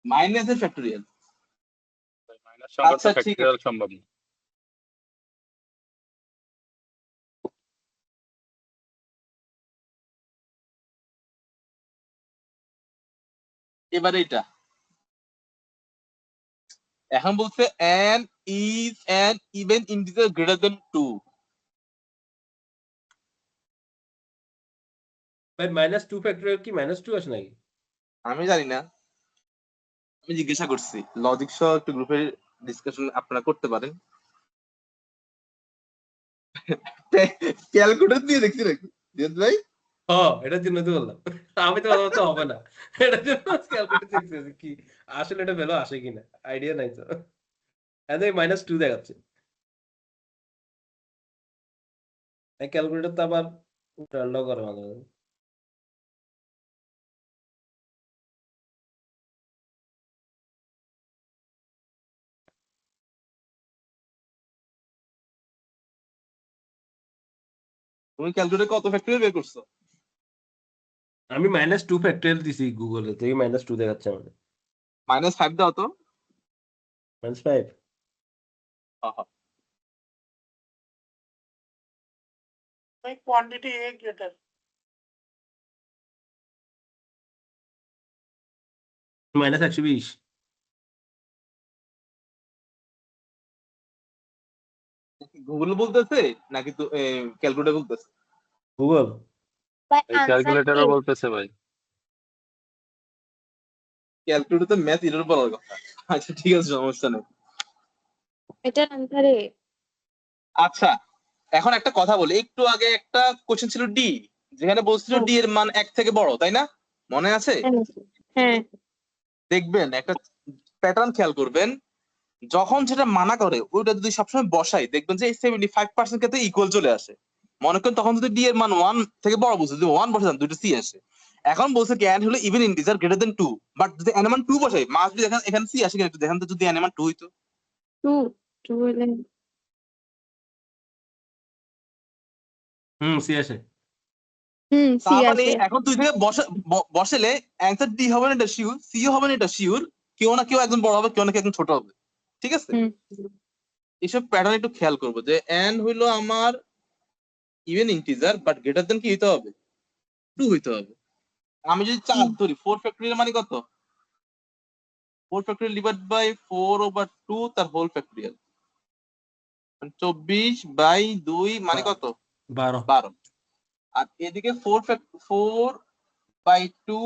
মাইনাসের ফ্যাক্টোরিয়াল। মাইনাস সংখ্যা তো আচ্ছা ঠিক ফ্যাক্টরিয়াল আছে, সম্ভব না। এবারে এটা এখন বলছে n is an even integer greater than 2। ভাই -2 ফ্যাক্টরিয়াল কি -2 আসে নাকি? আমি জানি না, আমি জিজ্ঞাসা করছি। লজিক সহ একটু গ্রুপে ডিসকাশন আপনারা করতে পারেন। ক্যালকুলেটর দিয়ে দেখছি নাকি জিয়াদ ভাই? এটার জন্য তো বললাম। আমি তো ভাবলাম তো হবে না। এটার জন্য ক্যালকুলেটর দেখতেছি কি আসলে এটা ভ্যালু আসে কিনা, আইডিয়া নাই তো। এখানে -2 দেখাচ্ছে। ক্যালকুলেটর তো আবার উল্টাপাল্টাও করে মাঝে মাঝে। তুমি ক্যালকুলেটর কত ফ্যাক্টরিয়াল বের করছো? আমি -2 ফ্যাক্টরিয়াল দিছি গুগলে, তো এই -2 দেখাচ্ছে আমাদের। -5 দাও তো। -5 হ্যাঁ। ভাই কোয়ান্টিটি এ গ্রেটার। -120। গুগল বলতেছে নাকি তো ক্যালকুলেটর বলতেছে? গুগল। ভাই এই আনসার ক্যালকুলেটরও কি? বলতেছে ভাই। ক্যালকুলেটর তো ম্যাথ এরর বলার কথা। আচ্ছা ঠিক আছে, সমস্যা নেই। এটার আনসারে আচ্ছা, এখন একটা কথা বলি। একটু আগে একটা কোশ্চেন ছিল ডি, যেখানে বলছিল ডি এর মান 1 থেকে বড়, তাই না? মনে আছে? হ্যাঁ দেখবেন একটা প্যাটার্ন খেয়াল করবেন, যখন যেটা মানা করে ওইটা যদি সবসময় বসাই দেখবেন যে 75% ক্ষেত্রে ইকুয়াল চলে আসে। মনে করেন তখন যদি ডি এর মান 1 থেকে বড় বসে, যদি 1 বসে দুটো সি আসে। এখন বলছে কি n হলো even integer greater than 2, but যদি n এর মান 2 বসাই মাস্ট বি দেখেন এখানে সি আসে কিনা একটু দেখেন তো, যদি n এর মান 2 হইতো। 2 হলে সি আসে। সি তার মানে আসে। এখন 2 থেকে বসালে অ্যান্সার ডি হবে না, এটা শিওর। সিও হবে না, এটা শিওর। কেউ না কেউ একজন বড় হবে, কেউ না কেউ একজন ছোট হবে। ঠিক আছে, হুম এইসব প্যাটার্ন একটু খেয়াল করবো যে n হইলো আমার even integer but greater than কি হইতে হবে, 2 হইতে হবে। আমি যদি 4 ধরি, 4 ফ্যাক্টরিয়াল মানে কত? 4 ফ্যাক্টরিয়াল ডিভাইড বাই 4/2 তার হোল ফ্যাক্টরিয়াল, 24/2 মানে কত? 12। আর এদিকে 4/2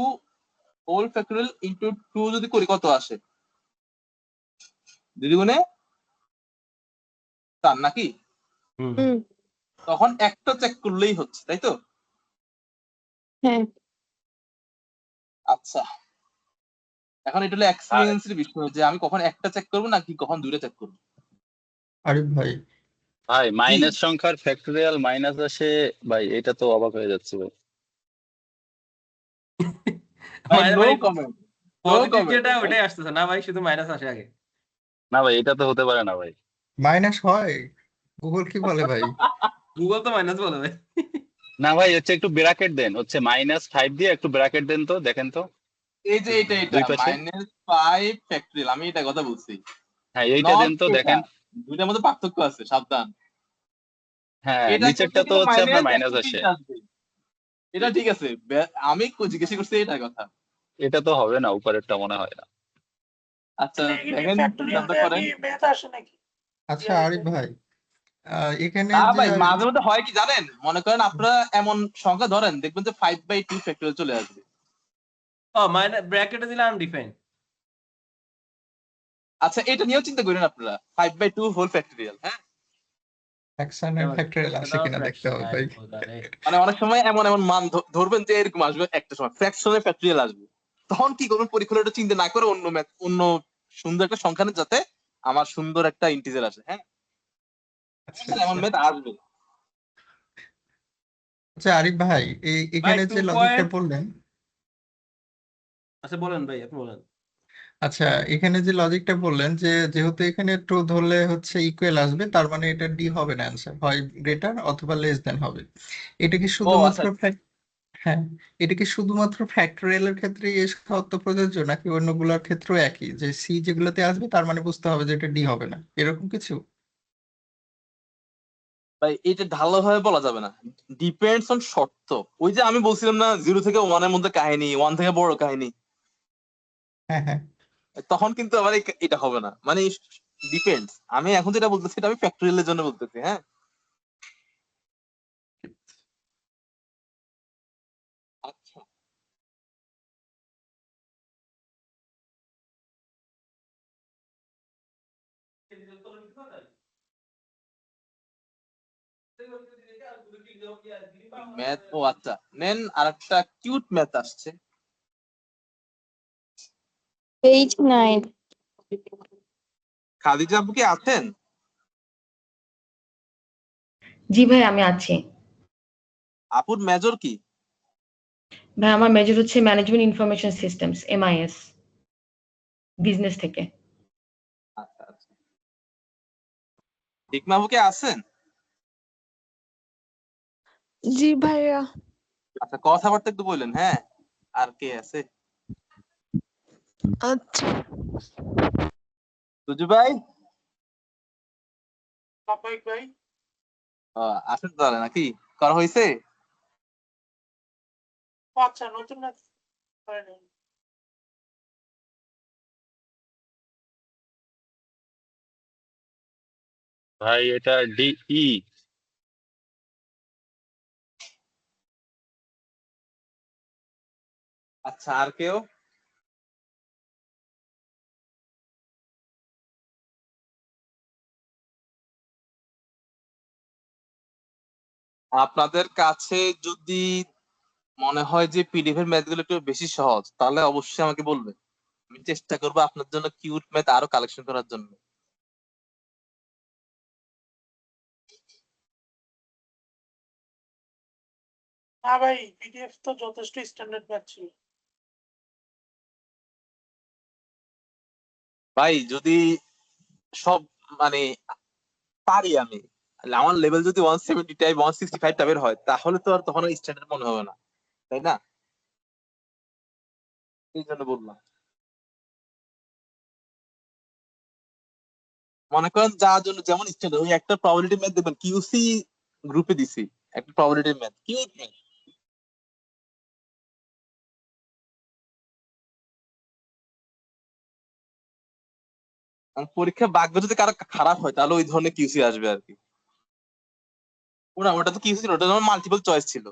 হোল ফ্যাক্টরিয়াল ইনটু 2 যদি করি কত আসে? 2 গুণে 4 নাকি? হুম তখন একটা চেক করলেই হচ্ছে, তাই তো? হ্যাঁ আচ্ছা, এখন এটা হলো এক্সপেরিয়েন্সের বিষয় যে আমি কখন একটা চেক করবো নাকি কখন দুইটা চেক করবো। আরিফ ভাই, ভাই জি মাইনাস সংখ্যার ফ্যাক্টরিয়াল মাইনাস আসে, ভাই এটা তো অবাক হয়ে যাচ্ছে ভাই। ভাই, মানে নো ভাই কমেন্ট, নো পজিটিভ কমেন্ট যেটা ভাই। ওটাই আসতেছে না ভাই, শুধু মাইনাস আসে আগে। না ভাই এটা তো হতে পারে না ভাই। মাইনাস হয়? গুগল কি বলে ভাই? গুগল তো মাইনাস বলে ভাই। না ভাই হচ্ছে একটু ব্র্যাকেট দেন, হচ্ছে -5 দিয়ে একটু ব্র্যাকেট দেন তো, দেখেন তো এই যে এটা দুই পাশে। -5 ফ্যাক্টরিয়াল, আমি এটা কথা বলছি, হ্যাঁ এইটা নট দেন তো এটা। দেখেন। দুইটার মধ্যে পার্থক্য আছে, সাবধান। হ্যাঁ এটা করতে নিচেরটা তো গেলে হচ্ছে আপনার মাইনাস -120 আসে। আসবে। এটা ঠিক আছে, আমি জিজ্ঞেস করছি এটার কথা। এটা তো হবে না, উপরেরটা মনে হয় না। আচ্ছা নেগেটিভ দেখেন, ফ্যাক্টরিয়াল চিন্তা দিয়ে করেন। কি ম্যাথ আসে নাকি? আচ্ছা আরিফ ভাই, এখানে না যে ভাই, মাঝে মধ্যে হয় কি জানেন, মনে করেন আপনারা এমন সংখ্যা ধরেন দেখবেন যে 5/2 ফ্যাক্টরিয়াল চলে আসবে। ও মাইনাস ব্র্যাকেটে দিলে আনডিফাইন্ড। আচ্ছা এটা নিয়েও চিন্তা করেন আপনারা, 5/2 হোল ফ্যাক্টরিয়াল। হ্যাঁ, ফ্র্যাকশনের ফ্যাক্টরিয়াল আসে কিনা দেখতে হবে ভাই। মানে অনেক সময় এমন এমন মান ধরবেন যে এরকম আসবে, একটা সময় ফ্র্যাকশনের ফ্যাক্টরিয়াল আসবে। তখন কি করবেন, পরীক্ষাটা চিন্তা না করে অন্য ম্যাথ, অন্য সুন্দর একটা সংখ্যা নেন যাতে আমার সুন্দর একটা ইন্টিজার আসে। হ্যাঁ, আচ্ছা এমন আচ্ছা ম্যাথ আসবে। আচ্ছা আরিফ ভাই, ভাই এখানে 2 যে লজিকটা পয়েন্ট। বললেন, আচ্ছা বলেন ভাই, আপনি বলেন। আচ্ছা এখানে যে লজিকটা বললেন যে যেহেতু এখানে ট্রু ধরলে হচ্ছে ইকুয়াল আসবে, তার মানে এটা ডি হবে না, অ্যান্সার হয় গ্রেটার অথবা লেস দেন হবে। এটা কি ও শুধুমাত্র আচ্ছা, হ্যাঁ, এটা কি শুধুমাত্র ফ্যাক্টরিয়াল এর ক্ষেত্রে এই শর্ত প্রযোজ্য, নাকি অন্যগুলোর ক্ষেত্রেও একই, যে সি যেগুলোতে আসবে তার মানে বুঝতে হবে যে এটা ডি হবে না, এরকম কিছু? ভাই এটা ভালোভাবে বলা যাবে না, ডিপেন্ডস অন শর্ত। ওই যে আমি বলছিলাম না 0 থেকে 1 এর মধ্যে কাহিনী, 1 থেকে বড় কাহিনী, হ্যাঁ হ্যাঁ তখন কিন্তু আমার এটা হবে না, মানে ডিপেন্ডস। আমি এখন যেটা বলতেছি এটা আমি ফ্যাক্টরিয়ালের জন্য বলতেছি। হ্যাঁ, আচ্ছা ম্যাথ, ও আচ্ছা নেন, আর একটা কিউট ম্যাথ আসছে। পেজ 9 খাদিজা আপু কি আছেন? জি ভাই আমি আছি। আপুর মেজর কি? ভাই আমার মেজর হচ্ছে management information systems, MIS, business থেকে। আচ্ছা আচ্ছা, হিকমা আপু কি আছেন? জি ভাইয়া। আচ্ছা কথাবার্তা একটু বললেন। হ্যাঁ, আর কে আছে? আচ্ছা সুজু ভাই সাফাইক ভাই, আছেন তাহলে, নাকি করা হয়েছে? আচ্ছা নতুন ম্যাথ হয়নি। ভাই এটা DE। আচ্ছা, আর কেউ? আপনাদের কাছে যদি মনে হয় যে পিডিএফ এর ম্যাথ গুলো একটু বেশি সহজ, তাহলে অবশ্যই আমাকে বলবেন। আমি চেষ্টা করবো আপনার জন্য কিউট ম্যাথ আরো কালেকশন করার জন্য। না ভাই, পিডিএফ তো যথেষ্ট স্ট্যান্ডার্ড ম্যাথ ছিল। ভাই যদি সব মানে পারি আমি, তাহলে আমার লেভেল যদি 170 টাইপ 165 টাইপের হয় তাহলে তো আর তখন স্ট্যান্ডার্ড মনে হবে না, তাই না? এই জন্য বললাম। মনে করেন যার জন্য যেমন স্ট্যান্ডার্ড, ওই একটা প্রবাবিলিটি ম্যাথ দেখবেন কিউসি গ্রুপে দিছি, একটা প্রবাবিলিটি ম্যাথ কিউট ম্যাথ। পরীক্ষা ভাগ্য যদি কারো খারাপ হয় তাহলে ওই ধরনের কিউসি আসবে আর কি। ওটা তো কিউসি ছিল, ওটা মাল্টিপল চয়েস ছিল।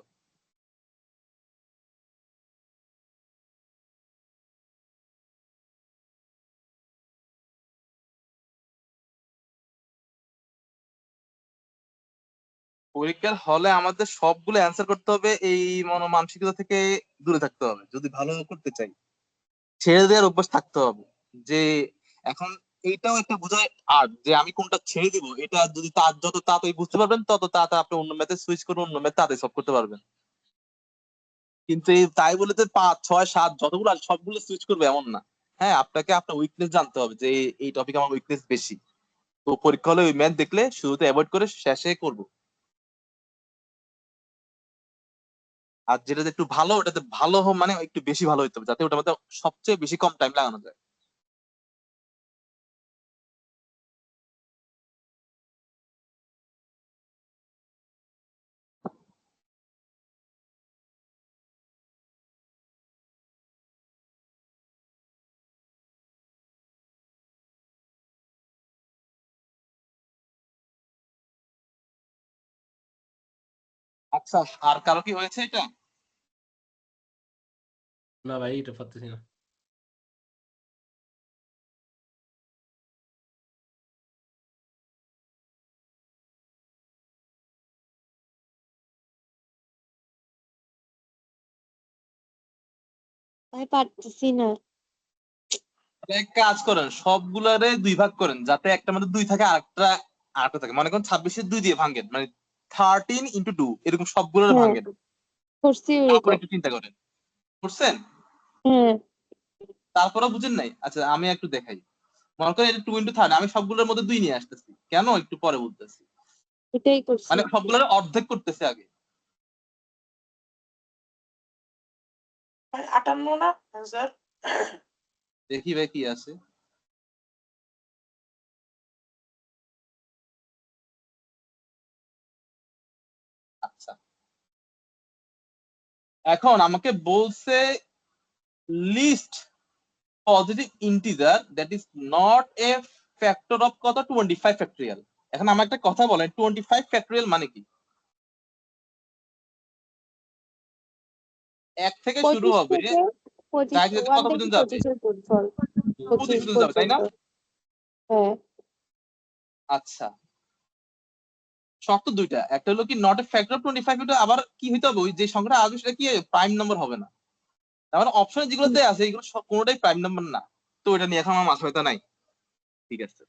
পরীক্ষার হলে আমাদের সবগুলো অ্যান্সার করতে হবে, এই মানসিকতা থেকে দূরে থাকতে হবে যদি ভালো করতে চাই। ছেড়ে দেওয়ার অভ্যাস থাকতে হবে যে এখন এইটাও একটা বোঝায় আর্ট যে আমি কোনটা ছেড়ে দিব। এটা যদি তার যত তাড়াতাড়ি বুঝতে পারবেন তত তাড়াতাড়ি আপনি অন্য ম্যাথে সুইচ করে অন্য ম্যাথ তাড়াতাড়ি সলভ করতে পারবেন। কিন্তু এই তাই বলে যে 5 6 7 যতগুলো আছে সবগুলো সুইচ করবে এমন না। হ্যাঁ, আপনাকে আপনার উইকনেস জানতে হবে যে এই টপিকে আমার উইকনেস বেশি, তো পরীক্ষা হলে ওই ম্যাথ দেখলে শুরুতে অ্যাভয়েড করে শেষে করব। আর যেটাতে একটু ভালো ওটাতে ভালো মানে একটু বেশি ভালো হইতে হবে যাতে ওটার মধ্যে সবচেয়ে বেশি কম টাইম লাগানো যায়। আচ্ছা, আর কারো কি হয়েছে এটা? না ভাই, এটা পারতেছি না। আমি পারতেছি না। এক কাজ করেন, সবগুলারে 2 ভাগ করেন যাতে একটা মধ্যে 2 থাকে আরেকটা আরেকটা থাকে। মনে করেন 26-এর 2 দিয়ে ভাঙেন, মানে 13 × 2 এরকম সবগুলোরে হ্যাঁ, ভাঙেন। করছি তারপর ওরকম। একটু চিন্তা করেন, বুঝছেন? হ্যাঁ, তারপরে বুঝেন নাই? আচ্ছা আমি একটু দেখাই। মনে করেন এটা 2 × 3, আমি সবগুলোর মধ্যে 2 নিয়ে আসতেছি কেন একটু পরে বুঝতেছি। এটাই করছি। মানে সবগুলোর অর্ধেক করতেছে আগে। ভাই 58 না অ্যান্সার? দেখি ভাই কি আছে। আচ্ছা, এখন আমাকে বলছে least positive integer that is not a factor of কত 25 ফ্যাক্টরিয়াল। এখন আমার একটা কথা বলেন, 25 ফ্যাক্টরিয়াল মানে কি? 1 থেকে শুরু 25 হবে, থেকে 25 তাই যদি 1 কত থেকে পর্যন্ত যাবে? 25 এর গুণফল। 25 25 পর্যন্ত যাবে, তাই না? পর্যন্ত। হ্যাঁ, আচ্ছা, শর্ত দুইটা, একটা হলো কি নট এ ফ্যাক্টর অফ 25, এটা আবার কি হইতে হবে, ওই যে সংখ্যাটা আসবে সেটা কি প্রাইম নাম্বার হবে না। তার অপশনে যেগুলোতে আছে এগুলো কোনোটাই প্রাইম নাম্বার না। তো এটা নিয়ে এখন আমার মাথা ব্যথা নাই। ঠিক আছে,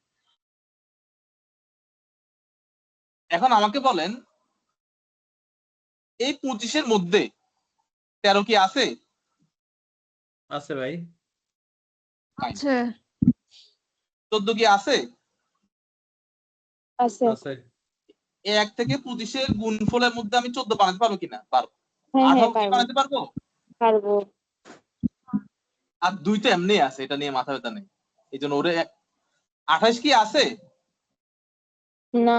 এখন আমাকে বলেন এই 25-এর মধ্যে 13 কি আছে? আছে ভাই। আছে 14 কি আছে? আছে। আছে। এই 1 থেকে 25-এর গুণফলের মধ্যে আমি 14 বানাতে পারবো কিনা? পারবো। হ্যাঁ, 18 কি পারবো বানাতে পারবো? পারবো। আর 2 তো এমনি আছে, এটা নিয়ে মাথা ব্যথা নেই। এই জন্য ওরে 28 কি আছে? না,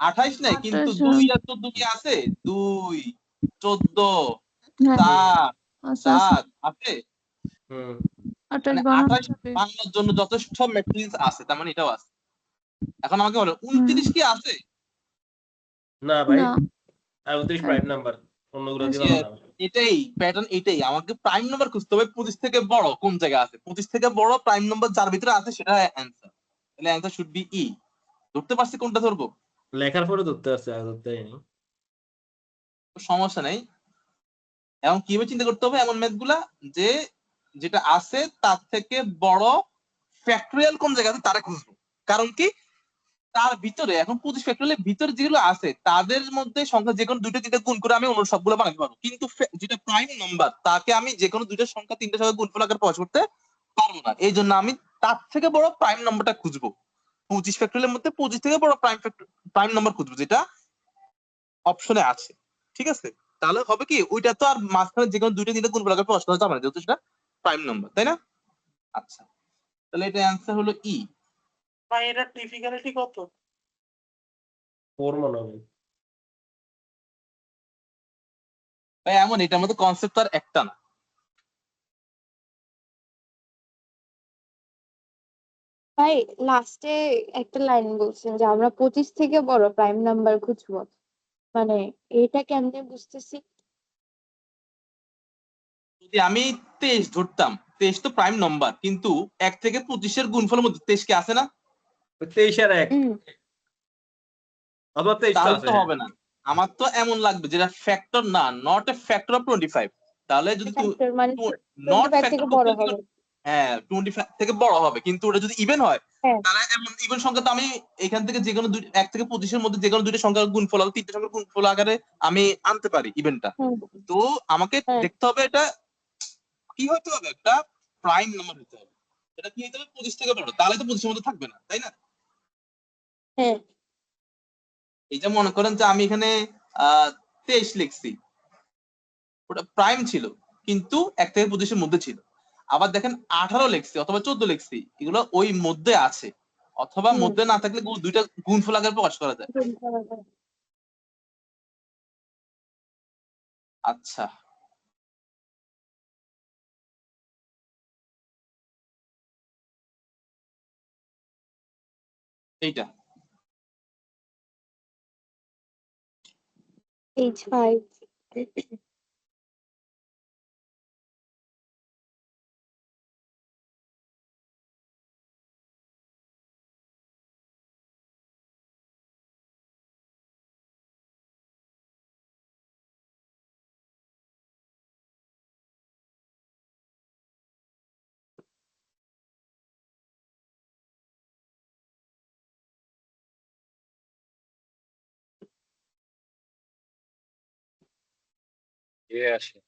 28 নাই, কিন্তু 28 2 আর 14 কি আছে? 2 14 হ্যাঁ 7 আছে 7 আছে। হুম। 28 মানে বানানো 28 যাবে। বানানোর জন্য যথেষ্ট ম্যাট্রিক্স আছে, তার মানে এটাও আছে। এখন আমাকে বলো 29 কি আছে? না ভাই, না 29 প্রাইম নাম্বার, অন্যগুলো দিয়ে Yes, বানানো হবে। এটাই প্যাটার্ন, এটাই আমাকে প্রাইম নাম্বার খুঁজতে হবে 25 থেকে বড় কোন জায়গায় আছে। 25 থেকে বড় প্রাইম নাম্বার যার ভিতরে আছে সেটা অ্যান্সার। তাহলে অ্যান্সার শুড বি ই। ধরতে পারছি কোনটা ধরবো? লেখার পরে ধরতে আসছে, আর ধরতে হয়নি। সমস্যা নেই। এখন কিভাবে চিন্তা করতে হবে এমন ম্যাথ গুলা যে যেটা আছে তার থেকে বড় ফ্যাক্টরিয়াল কোন জায়গা আছে তারা খুঁজবো। কারণ কি, তার ভিতরে এখন 25 ফ্যাক্টরিয়ালের ভিতরে যেগুলো আছে তাদের মধ্যে সংখ্যা যে কোনো দুইটা তিনটা গুণ করে আমি অন্য সবগুলো বানাতে পারবো, কিন্তু যেটা প্রাইম নাম্বার তাকে আমি যে কোনো দুইটা সংখ্যা তিনটা সংখ্যা গুণফল আকারে প্রকাশ করতে পারবো না। এই জন্য আমি তার থেকে বড় প্রাইম নাম্বারটা খুঁজবো। 25 ফ্যাক্টরিয়ালের মধ্যে 25 থেকে বড় প্রাইম নাম্বার খুঁজবো যেটা অপশনে আছে। ঠিক আছে, তাহলে হবে কি ওইটা তো আর মাঝখানে যে কোনো দুইটা তিনটা গুণফল আকারে প্রকাশ করা যাবে না, যেহেতু সেটা প্রাইম নাম্বার, তাই না? আচ্ছা, তাহলে এটা অ্যান্সার হলো ই। ভাই এটা ডিফিকাল্টি কত? 4 মনে হবে। ভাই এমন এটার মধ্যে কনসেপ্ট তো আর একটা না। ভাই লাস্টে একটা লাইন বলছেন যে আমরা 25 থেকে বড় প্রাইম নাম্বার খুঁজবো, মানে এটা কেমনে বুঝতেছি? যদি আমি 23 ধরতাম, 23 তো প্রাইম নাম্বার, কিন্তু 1 থেকে 25 গুণফলের মধ্যে 23 কি আছে না? 23 আর 1 হুম, অথবা 23 তো তাহলে আছে। তো হবে না। আমার তো এমন লাগবে যেটা ফ্যাক্টর না, নট এ ফ্যাক্টর অফ 25। তাহলে যদি ফ্যাক্টর মানে নট 25 ফ্যাক্টর থেকে বড় হবে। হ্যাঁ 25 থেকে বড় হবে, কিন্তু ওটা যদি ইভেন হয় হ্যাঁ, তাহলে এমন ইভেন সংখ্যা তো আমি এখান থেকে যে কোনো 1 থেকে 25 মধ্যে যে কোনো দুইটা সংখ্যার গুণফল হবে, তিনটা সংখ্যার গুণফল আকারে আমি আনতে পারি ইভেনটা। হুম, তো আমাকে হ্যাঁ, দেখতে হবে এটা কি হতে হবে, একটা প্রাইম নাম্বার হতে হবে। এটা কি হতে হবে 25 থেকে বড়, তাহলে তো 25 মধ্যে থাকবে না, তাই না? হ্যাঁ, এই যে মনে করেন যে আমি এখানে 23 লিখছি, ওটা প্রাইম ছিল কিন্তু 1 থেকে 25 মধ্যে ছিল। আবার দেখেন 18 লিখছি অথবা 14 লিখছি, এগুলো ওই মধ্যে আছে, অথবা হুম, মধ্যে না থাকলে দুইটা গুণফল আকারে প্রকাশ করা যায়। আচ্ছা, এইটা H5. এ আসে।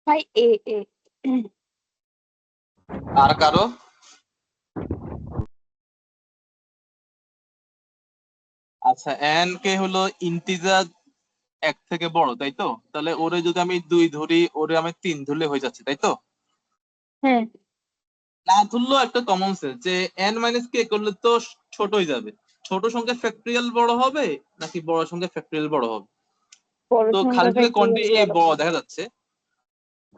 ভাই A. আর কারো? আচ্ছা, এন কে হলো ইন্টিজার 1 থেকে বড়, তাই তো? তাহলে ওরে যদি আমি 2 ধরি, ওরে আমি 3 ধরলে হয়ে যাচ্ছে, তাই তো? হ্যাঁ, না ধরলেও একটা কমন সেন্স যে এন মাইনাস কে করলে তো ছোট হয়ে যাবে। ছোট সংখ্যা ফ্যাক্টরিয়াল বড় হবে নাকি বড় সংখ্যা ফ্যাক্টরিয়াল বড় হবে? বড় তো সংখ্যা খালি দিলে কোয়ান্টিটি এ ফ্যাক্টরিয়াল বড় দেখা যাচ্ছে।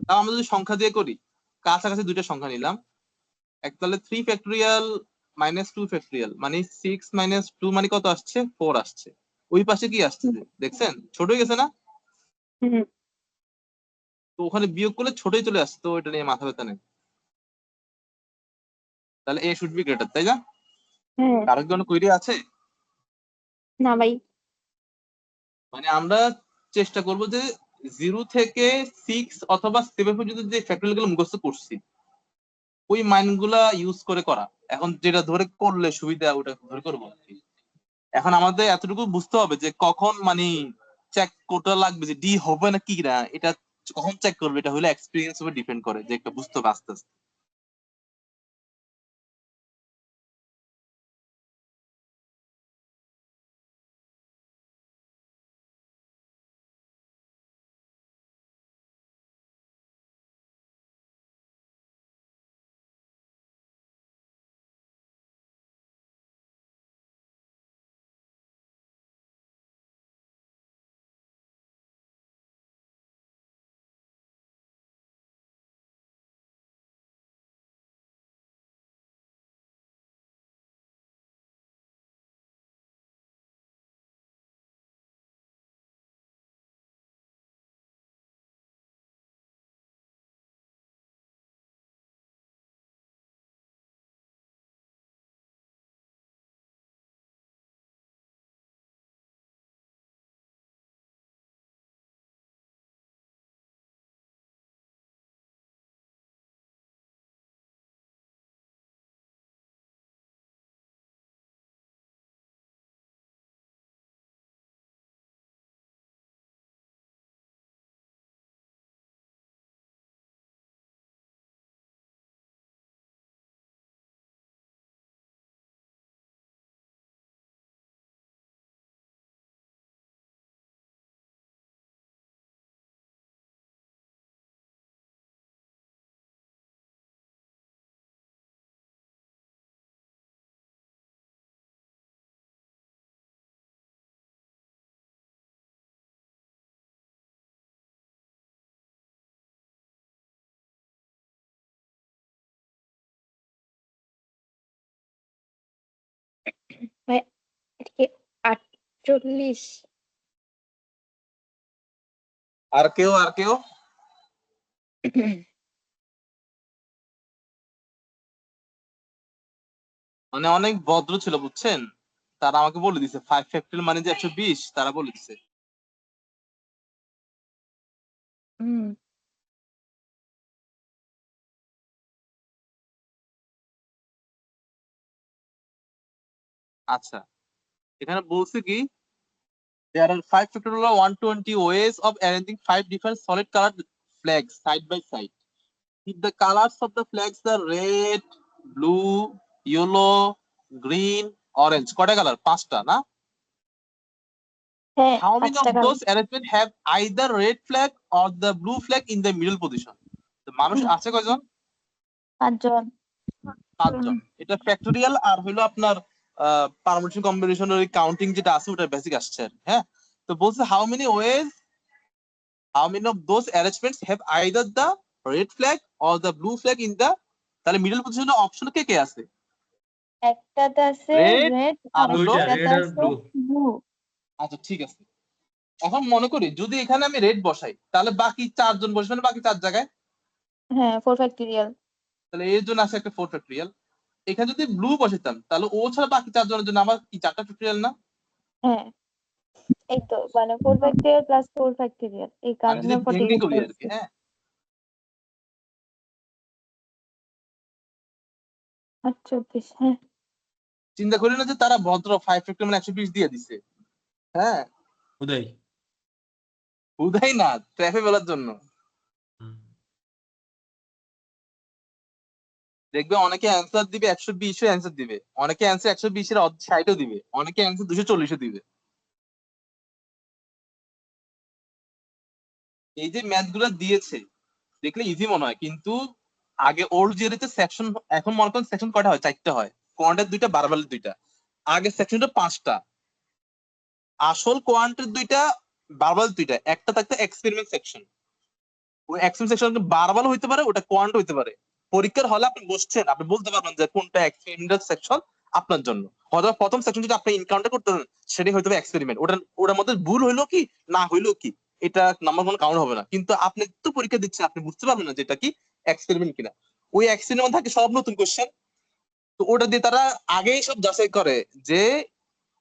তাও আমরা যদি সংখ্যা দিয়ে করি, কাছাকাছি দুইটা সংখ্যা নিলাম। এক তাহলে 3 ফ্যাক্টরিয়াল মাইনাস 2 ফ্যাক্টরিয়াল মানে 6 মাইনাস 2 মানে কত আসছে? 4 আসছে। ওই পাশে কি আসছে দেখছেন? ছোট হয়ে গেছে না? হুম, তো ওখানে বিয়োগ করলে ছোটই চলে আসছে, তো এটা নিয়ে মাথা ব্যথা নেই। তাহলে এ শুড বি গ্রেটার, তাই না? হ্যাঁ, কারো কি কোনো কোয়েরি আছে? না ভাই, মানে আমরা চেষ্টা করব যে 0 থেকে 6 অথবা 7 পর্যন্ত যে ফ্যাক্টরিয়াল গুলো মুখস্থ করছি ওই মাইনগুলা ইউজ করে করা। এখন যেটা ধরে করলে সুবিধা ওটা ধরে করবো আর কি। এখন আমাদের এতটুকু বুঝতে হবে যে কখন মানে চেক করতে লাগবে যে ডি হবে না কি না, এটা কখন চেক করবে, এটা হলে এক্সপিরিয়েন্স উপর ডিপেন্ড করে, যে একটা বুঝতে হবে আস্তে আস্তে। 40। আর কেউ মানে অনেক ভদ্র ছিল বুঝছেন, তারা আমাকে বলে দিছে 5 ফ্যাক্টরিয়াল মানে যে 120 তারা বলে দিছে। হুম। আচ্ছা, এখানে বলছে কি there are 5 factorial or 120 ways of arranging 5 different solid colored flags side by side. If the colors of the flags are red, blue, yellow, green, orange, কয়টা কালার? 5টা না? হ্যাঁ, How many 5টা of colour. those arrangements have either red flag or the blue flag in the middle position? তো মানুষ আছে কয়জন? 5 জন। 5 জন। এটা ফ্যাক্টরিয়াল আর হলো আপনার পারমুটেশন কম্বিনেশনের কাউন্টিং যেটা আছে ওটা বেসিক আসছে, হ্যাঁ। তো বলছে how many of those arrangements have either the red flag or the blue flag in the, তাহলে মিডল পজিশনে অপশন কে আছে? একটাতে আছে Red রেড আর আর হলো দুইটা, একটাতে red আর আছে blue। ব্লু। আচ্ছা ঠিক আছে, এখন মনে করি যদি এখানে আমি রেড বসাই তাহলে বাকি 4 জন বসবে না বাকি 4 জায়গায়? হ্যাঁ, 4 ফ্যাক্টরিয়াল। তাহলে এর জন্য আছে একটা 4 ফ্যাক্টরিয়াল। এখানে যদি ব্লু বসাইতাম তাহলে ও ছাড়া বাকি 4 জনের জন্য আমার কি 4টা ফ্যাক্টরিয়াল না? হ্যাঁ, এই তো মানে 4 ফ্যাক্টরিয়াল প্লাস 4 ফ্যাক্টরিয়াল, এই আমি কারণে যদি ভেঙে 48 করি আর কি, হয়েছে। হ্যাঁ। আর 24, হ্যাঁ। চিন্তা করি না যে তারা ভদ্র 5 ফ্যাক্টরিয়াল মানে 120 দিয়ে দিছে, হ্যাঁ। উদয়। হুদাই না, ট্র্যাপে ফেলার জন্য। দেখবে অনেকে অ্যান্সার দিবে 120 এর অ্যান্সার দিবে, অনেকে অ্যান্সার 120 এর 60ও দিবে, অনেকে অ্যান্সার 240 দিবে। এই যে ম্যাথ গুলা দিয়েছে দেখলে ইজি মনে হয়, কিন্তু আগে ওল্ড জিওরিতে সেকশন, এখন মনে করেন সেকশন কয়টা হয়? 4টা হয়, কোয়ান্টের 2টা, বারবালের 2টা। আগে সেকশনটা 5টা, আসল কোয়ান্টের 2টা, বারবালের 2টা, একটা থাকতো এক্সপেরিমেন্ট সেকশন। ওই এক্সপেরিমেন্ট সেকশন বারবাল হইতে পারে, ওটা কোয়ান্ট হইতে পারে। পরীক্ষার হলে আপনি বসছেন, আপনি বলতে পারবেন যে কোনটা এক্সপেরিমেন্টাল সেকশন আপনার জন্য। হয়তো প্রথম সেকশন যেটা আপনি এনকাউন্টার করতেছেন সেটাই হয়তো এক্সপেরিমেন্ট, ওটার মধ্যে ভুল হইলো কি না হইলো কি এটা নাম্বার কোনো কাউন্ট হবে না, কিন্তু আপনি তো পরীক্ষা দিচ্ছেন, আপনি বুঝতে পারবেন না যে এটা কি এক্সপেরিমেন্ট কিনা। ওই এক্সপেরিমেন্ট থাকে সব নতুন কোশ্চেন, তো ওটা দিয়ে তারা আগেই সব যাচাই করে যে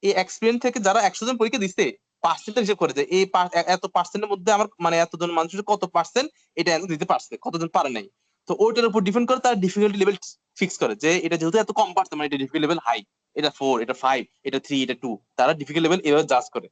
এই এক্সপেরিমেন্ট থেকে যারা 100 জন পরীক্ষা দিচ্ছে পার্সেন্টেজ হিসেব করে যে এই এত পার্সেন্টের মধ্যে আমার মানে এতজন মানুষের কত পার্সেন্ট এটা অ্যান্সার দিতে পারছে, কতজন পারে নাই। তো ওইটার উপর ডিপেন্ড করে তার ডিফিকাল্টি লেভেল ফিক্স করে যে এটা যেহেতু এত কম পারছে মানে এটা ডিফিকাল্ট লেভেল হাই, এটা 4, এটা 5, এটা 3, এটা 2, তারা ডিফিকাল্ট লেভেল এভাবে জাজ করে।